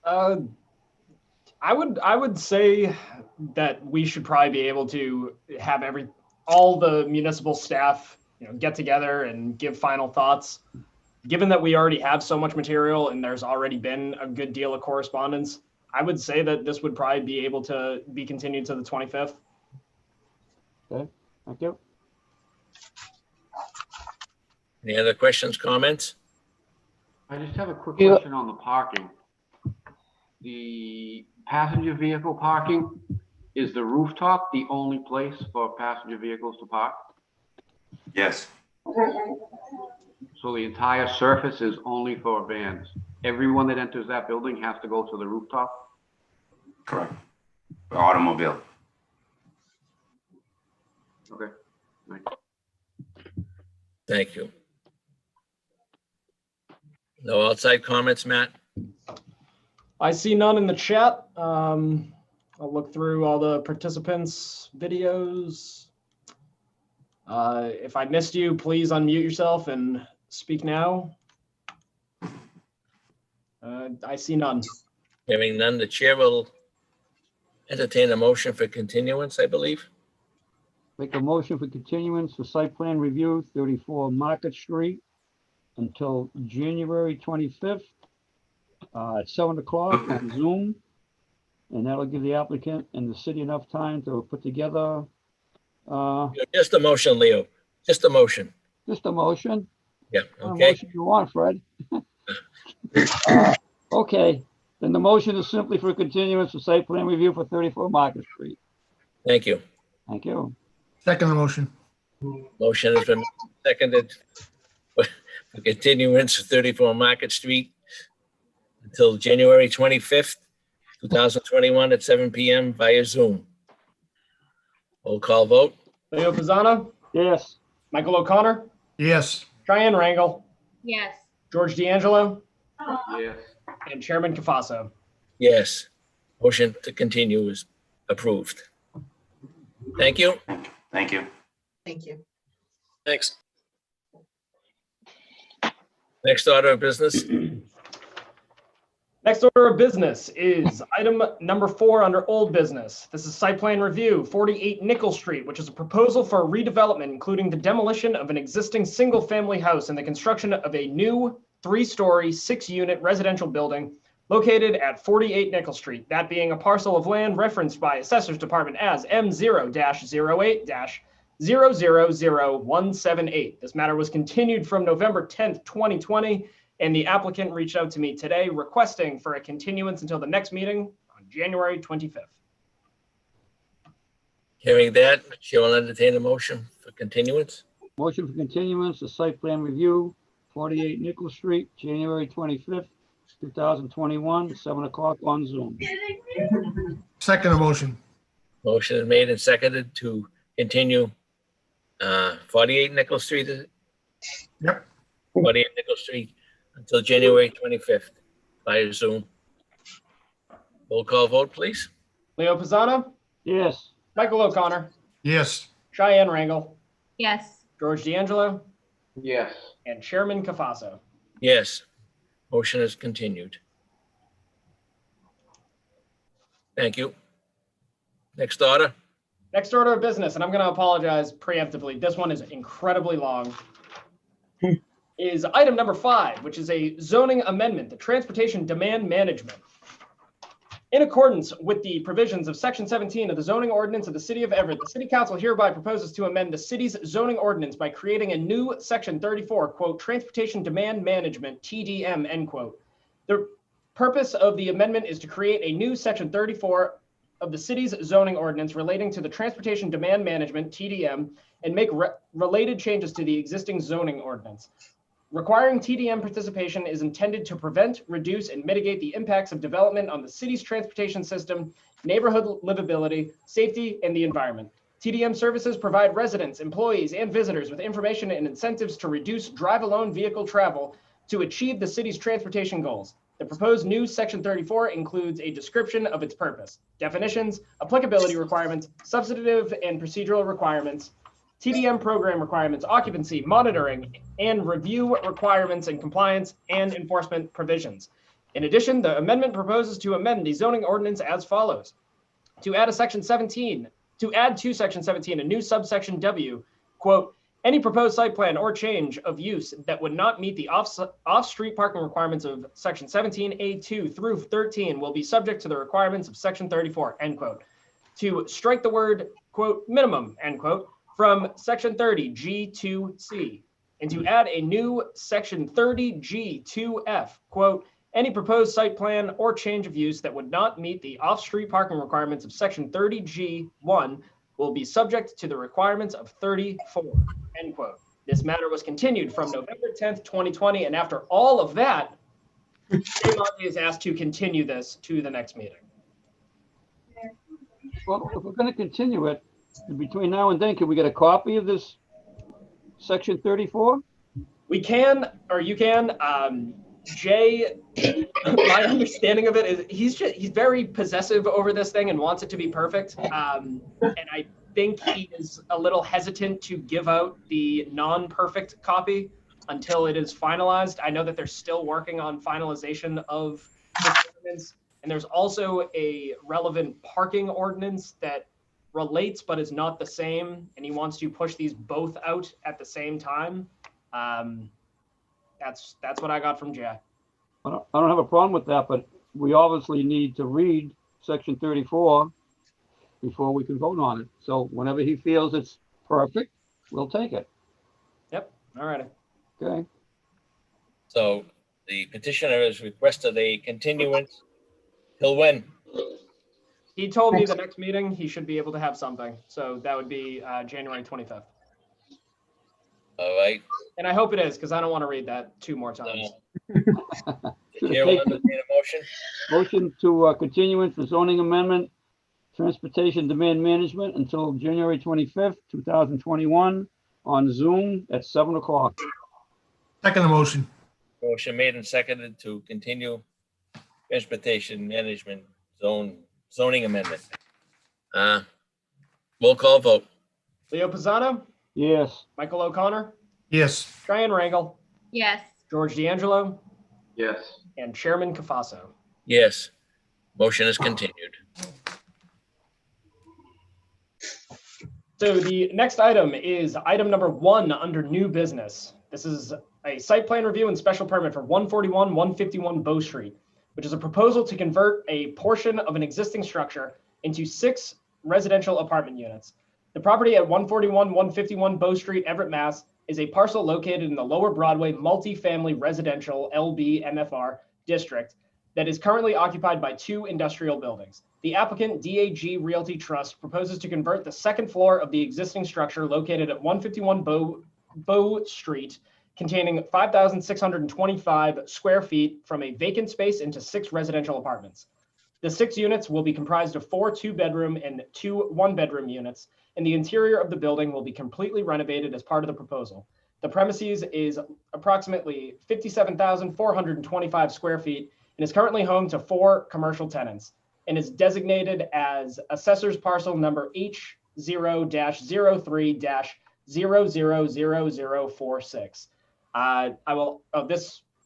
8th? I would say that we should probably be able to have all the municipal staff, you know, get together and give final thoughts. Given that we already have so much material and there's already been a good deal of correspondence, I would say that this would probably be able to be continued to the 25th. Okay, thank you. Any other questions, comments? I just have a quick question on the parking. The passenger vehicle parking, is the rooftop the only place for passenger vehicles to park? Yes. So the entire surface is only for vans? Everyone that enters that building has to go to the rooftop? Correct. For automobile. Okay. Thank you. No outside comments, Matt? I see none in the chat. I'll look through all the participants' videos. If I missed you, please unmute yourself and speak now. I see none. Hearing none, the chair will entertain a motion for continuance, I believe. Make a motion for continuance for site plan review, 34 Market Street, until January 25th at 7 o'clock on Zoom. And that'll give the applicant and the city enough time to put together. Just a motion, Leo. Just a motion. Just a motion. Yeah, What okay. motion you want, Fred? Okay, then the motion is simply for continuance for site plan review for 34 Market Street. Thank you. Thank you. Second motion. Motion has been seconded for continuance of 34 Market Street until January 25th, 2021 at 7 PM via Zoom. Roll call vote. Leo Pisano, Yes. Michael O'Connor, Yes. Cheyenne Rangel, Yes. George D'Angelo, Yes. and Chairman Cafaso. Yes. Motion to continue is approved. Thank you. Thank you. Thank you. Thanks. Next order of business. Next order of business is item number 4 under old business. This is site plan review, 48 Nickel Street, which is a proposal for a redevelopment, including the demolition of an existing single-family house and the construction of a new 3-story, 6-unit residential building located at 48 Nickel Street, that being a parcel of land referenced by Assessor's Department as M0-08-0000178. This matter was continued from November 10th, 2020, and the applicant reached out to me today requesting for a continuance until the next meeting on January 25th. Hearing that, Chair will entertain a motion for continuance. Motion for continuance of site plan review, 48 Nickel Street, January 25th, 2021, 7 o'clock on Zoom. Second motion. Motion is made and seconded to continue 48 Nickel Street. Is it? Yep. 48 Nickel Street until January 25th via Zoom. Roll call vote, please. Leo Pisano, Yes. Michael O'Connor, Yes. Cheyenne Rangel, Yes. George D'Angelo, Yes. and Chairman Cafaso. Yes. Motion is continued. Thank you. Next order. Next order of business, and I'm going to apologize preemptively. This one is incredibly long. Is item number 5, which is a zoning amendment, the transportation demand management. In accordance with the provisions of Section 17 of the zoning ordinance of the City of Everett, the City Council hereby proposes to amend the city's zoning ordinance by creating a new Section 34, quote, transportation demand management, TDM, end quote. The purpose of the amendment is to create a new Section 34 of the city's zoning ordinance relating to the transportation demand management, TDM, and make related changes to the existing zoning ordinance. Requiring TDM participation is intended to prevent, reduce, and mitigate the impacts of development on the city's transportation system, neighborhood livability, safety, and the environment. TDM services provide residents, employees, and visitors with information and incentives to reduce drive-alone vehicle travel to achieve the city's transportation goals. The proposed new Section 34 includes a description of its purpose, definitions, applicability requirements, substantive and procedural requirements, TDM program requirements, occupancy, monitoring, and review requirements and compliance and enforcement provisions. In addition, the amendment proposes to amend the zoning ordinance as follows. To add to Section 17, a new subsection W, quote, any proposed site plan or change of use that would not meet the off-street parking requirements of Section 17A2 through 13 will be subject to the requirements of Section 34, end quote. To strike the word, quote, minimum, end quote, from Section 30 G2C, and to add a new Section 30 G2F, quote, any proposed site plan or change of use that would not meet the off-street parking requirements of Section 30 G1 will be subject to the requirements of 34, end quote. This matter was continued from November 10th, 2020, and after all of that, Dave Monty is asked to continue this to the next meeting. Well, if we're going to continue it, between now and then, can we get a copy of this Section 34? We can, or you can. Jay, my understanding of it is he's very possessive over this thing and wants it to be perfect. And think he is a little hesitant to give out the non-perfect copy until it is finalized. I know that they're still working on finalization of this ordinance, and there's also a relevant parking ordinance that relates but is not the same, and he wants to push these both out at the same time. That's what I got from Jay. I don't have a problem with that, but we obviously need to read section 34 before we can vote on it. So whenever he feels it's perfect, we'll take it. Yep. All righty. Okay. So the petitioner has requested a continuance till when? He told me the next meeting he should be able to have something. So that would be January 25th. All right. And I hope it is, because I don't want to read that 2 more times. Chair will entertain a motion. Motion to continuance for zoning amendment, transportation demand management until January 25th, 2021 on Zoom at 7 o'clock. Second motion. Motion made and seconded to continue transportation management zoning amendment. Roll call vote. Leo Pisano, Yes. Michael O'Connor, Yes. Diane Rangel, Yes. George D'Angelo, Yes. and Chairman Cafaso. Yes. Motion is continued. So the next item is item number 1 under new business. This is a site plan review and special permit for 141, 151 Bow Street, which is a proposal to convert a portion of an existing structure into 6 residential apartment units. The property at 141, 151 Bow Street, Everett, Mass. is a parcel located in the Lower Broadway multifamily residential LB MFR district that is currently occupied by 2 industrial buildings. The applicant, DAG Realty Trust, proposes to convert the second floor of the existing structure located at 151 Bow Street, containing 5,625 square feet, from a vacant space into 6 residential apartments. The 6 units will be comprised of 4 2-bedroom and 2 1-bedroom units, and the interior of the building will be completely renovated as part of the proposal. The premises is approximately 57,425 square feet and is currently home to 4 commercial tenants and is designated as assessor's parcel number H0-03-000046.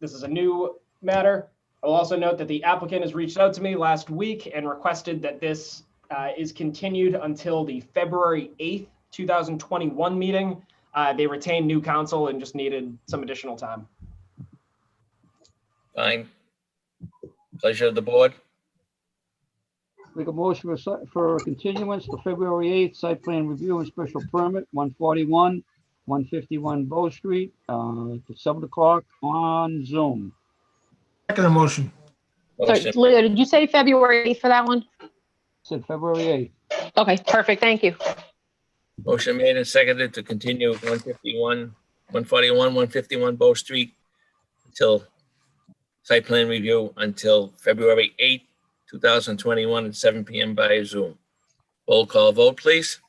This is a new matter. I will also note that the applicant has reached out to me last week and requested that this is continued until the February 8th, 2021 meeting. They retained new counsel and just needed some additional time. Fine. Pleasure of the board. Make a motion for continuance to February 8th, site plan review and special permit, 141, 151 Bow Street, to 7 o'clock on Zoom. Second motion. Sorry, Leo, did you say February 8th for that one? Said February 8th. Okay, perfect. Thank you. Motion made and seconded to continue 141, 151 Bow Street until site plan review until February 8th, 2021 at 7 p.m. by Zoom. Roll call vote, please.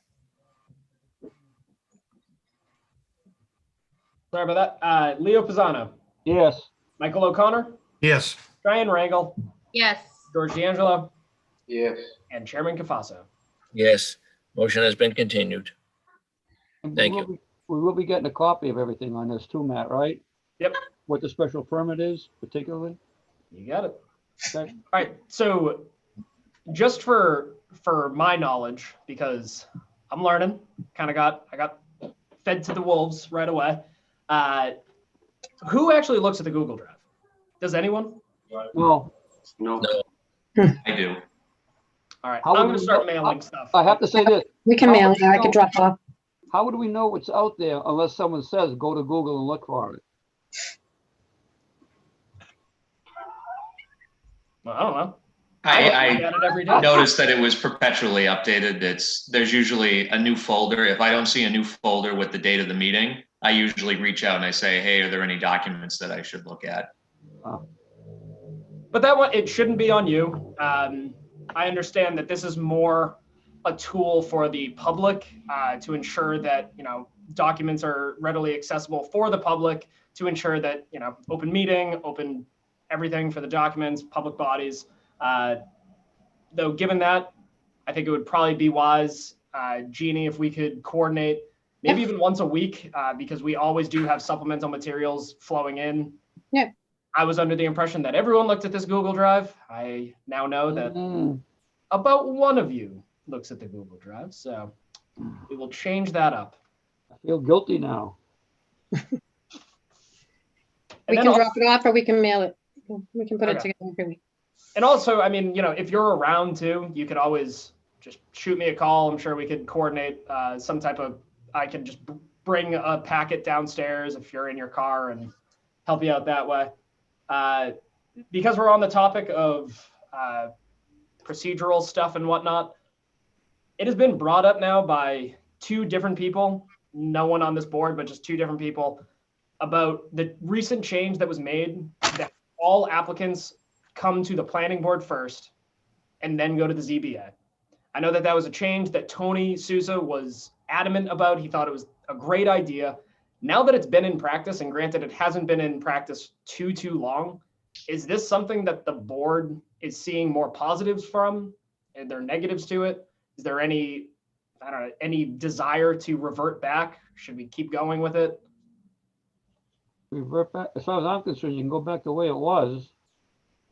Sorry about that. Leo Pisano, Yes. Michael O'Connor, Yes. Diane Rangel, Yes. George D'Angelo, Yes. and Chairman Cafaso. Yes, motion has been continued. And Thank we will be getting a copy of everything on this too, Matt, right? Yep. What the special permit is particularly? You got it. Okay. All right. So just for my knowledge, because I'm learning, I got fed to the wolves right away. Who actually looks at the Google Drive? Does anyone? Well, No. I do. All right. How I'm would going we to start know- mailing stuff. I have to say this. We can How mail would it. I we can know- drop off. How would we know what's out there unless someone says, go to Google and look for it? Well, I don't know. I look at it every day. noticed that it was perpetually updated. There's usually a new folder. If I don't see a new folder with the date of the meeting, I usually reach out and I say, hey, are there any documents that I should look at? But that one, it shouldn't be on you. I understand that this is more a tool for the public to ensure that, documents are readily accessible for the public, to ensure that, open meeting, open everything for the documents, public bodies. Though given that, I think it would probably be wise Jeannie, if we could coordinate maybe even once a week, because we always do have supplemental materials flowing in. Yeah. I was under the impression that everyone looked at this Google Drive. I now know that about one of you looks at the Google Drive, so we will change that up. I feel guilty now. We can drop it off or we can mail it. We can put it Okay. together every week. And also, I mean, if you're around too, you could always just shoot me a call. I'm sure we could coordinate some type of, I can just bring a packet downstairs if you're in your car and help you out that way. Because we're on the topic of procedural stuff and whatnot, it has been brought up now by two different people, no one on this board, but just two different people, about the recent change that was made that all applicants come to the planning board first and then go to the ZBA. I know that that was a change that Tony Souza was adamant about. He thought it was a great idea. Now that it's been in practice, and granted it hasn't been in practice too long, is this something that the board is seeing more positives from? Are there negatives to it? Is there any, I don't know, any desire to revert back? Should we keep going with it? Revert back, as far as I'm concerned, you can go back the way it was.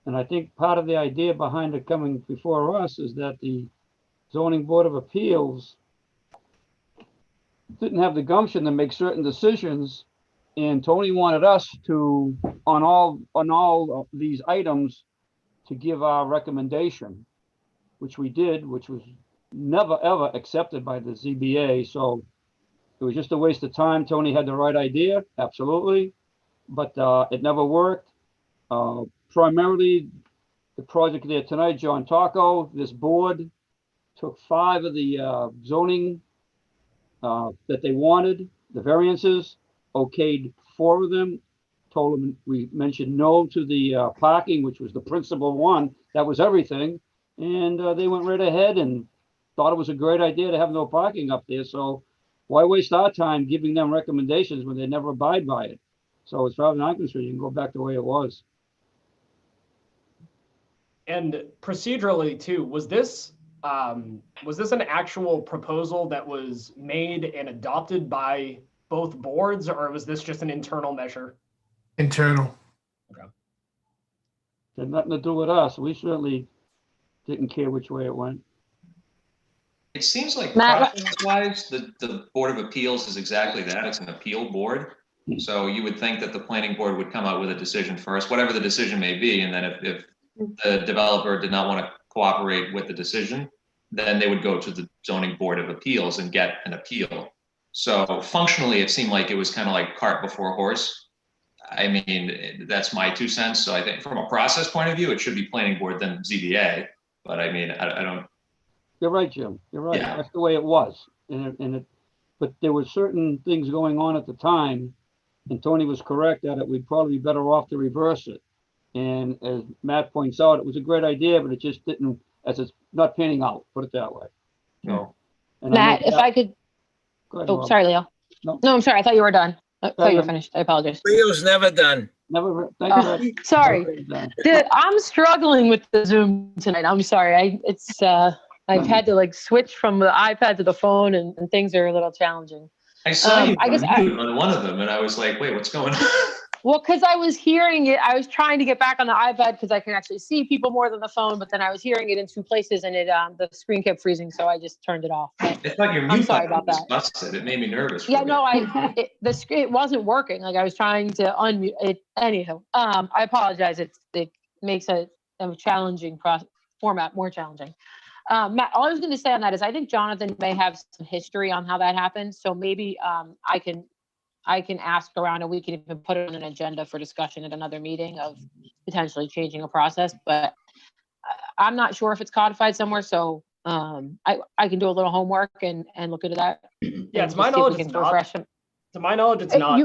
And I think part of the idea behind it coming before us is that the zoning board of appeals didn't have the gumption to make certain decisions. And Tony wanted us to, on all of these items, to give our recommendation, which we did, which was never, ever accepted by the ZBA. So it was just a waste of time. Tony had the right idea, absolutely, but it never worked. Primarily, the project there tonight, John Taco, this board took 5 of the zoning that they wanted, the variances, okayed 4 of them, told them, we mentioned no to the parking, which was the principal one, that was everything. And they went right ahead and thought it was a great idea to have no parking up there. So why waste our time giving them recommendations when they never abide by it? So as far as I'm concerned, you can go back the way it was. And procedurally too, was this an actual proposal that was made and adopted by both boards, or was this just an internal measure? Internal. Okay. Had nothing to do with us. We certainly didn't care which way it went. It seems like Matt- process-wise, the Board of Appeals is exactly that. It's an appeal board. So you would think that the planning board would come out with a decision first, whatever the decision may be. And then if the developer did not want to cooperate with the decision, then they would go to the zoning board of appeals and get an appeal. So functionally, it seemed like it was kind of like cart before horse. I mean, that's my 2 cents. So I think from a process point of view, it should be planning board then ZBA. But I mean, I don't. You're right, Jim. You're right. Yeah. That's the way it was. But there were certain things going on at the time, and Tony was correct that it would probably be better off to reverse it. And as Matt points out, it was a great idea, but it just didn't, as it's not panning out, put it that way. So, and I Matt, know if I could, Go ahead, oh, Rob. sorry, Leo. No. No, I'm sorry. I thought you were done. I thought you were no. finished. I apologize. Leo's never done. Never, thank you. Ed. Sorry. Never done. I'm struggling with the Zoom tonight. I'm sorry. I've had to like switch from the iPad to the phone, and things are a little challenging. I saw you I guess on one of them, and I was like, wait, what's going on? Well, because I was hearing it, I was trying to get back on the iPad because I can actually see people more than the phone, but then I was hearing it in 2 places, and the screen kept freezing, so I just turned it off. I thought your I'm mute sorry button about was that. busted. It made me nervous. Yeah, no, the screen, it wasn't working. Like I was trying to unmute it. Anyhow, I apologize. It makes a challenging format more challenging. Matt, all I was going to say on that is I think Jonathan may have some history on how that happened. So maybe I can ask around, and we can even put it on an agenda for discussion at another meeting of potentially changing a process. But I'm not sure if it's codified somewhere. So I can do a little homework and look into that. Yeah, to my knowledge, it's not. To my knowledge, it's not.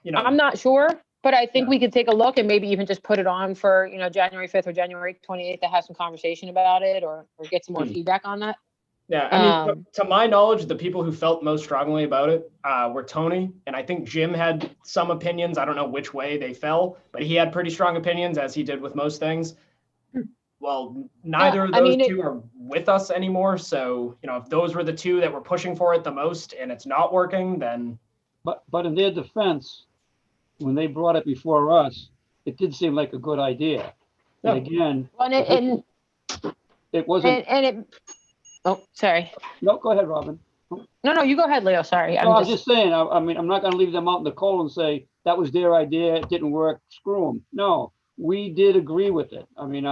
And I'm not sure, but I think we could take a look and maybe even just put it on for January 5th or January 28th to have some conversation about it, or get some more feedback on that. Yeah, I mean, to my knowledge, the people who felt most strongly about it were Tony, and I think Jim had some opinions. I don't know which way they fell, but he had pretty strong opinions, as he did with most things. well, neither of I those mean, two are with us anymore. So, if those were the two that were pushing for it the most and it's not working, then. But in their defense, when they brought it before us, it did seem like a good idea. And again, it wasn't. Oh, sorry. No, go ahead, Robin. No, you go ahead, Leo. Sorry. No, I was just saying, I mean, I'm not going to leave them out in the cold and say that was their idea, it didn't work, screw them. No, we did agree with it. I mean,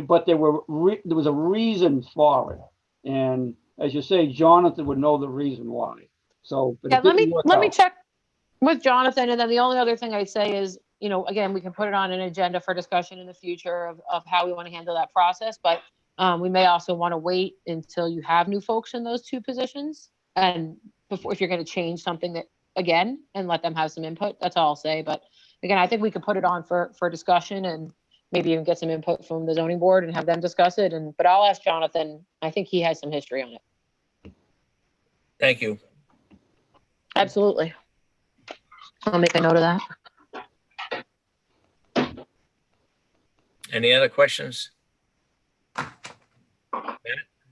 but there was a reason for it. And as you say, Jonathan would know the reason why. So, but yeah, let me check with Jonathan. And then the only other thing I'd say is, again, we can put it on an agenda for discussion in the future of how we want to handle that process. But we may also want to wait until you have new folks in those two positions. And before, if you're going to change something that again, and let them have some input, that's all I'll say. But again, I think we could put it on for discussion and maybe even get some input from the zoning board and have them discuss it. But I'll ask Jonathan. I think he has some history on it. Thank you. Absolutely. I'll make a note of that. Any other questions? Matt,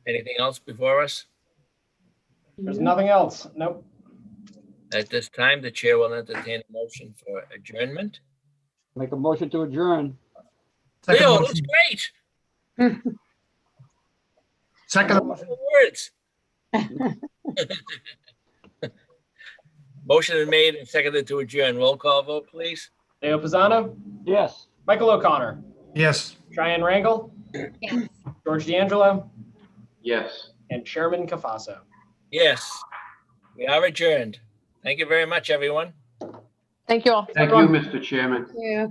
anything else before us? There's nothing else. Nope. At this time, the chair will entertain a motion for adjournment. Make a motion to adjourn. Leo, that's great. Second. Words. Motion is made and seconded to adjourn. Roll call vote, please. Leo Pisano? Yes. Michael O'Connor? Yes. Cheyenne Rangel? Yes. George D'Angelo? Yes. And Chairman Cafaso? Yes, we are adjourned. Thank you very much, everyone. Thank you all. Thank you, Mr. Chairman. Yeah.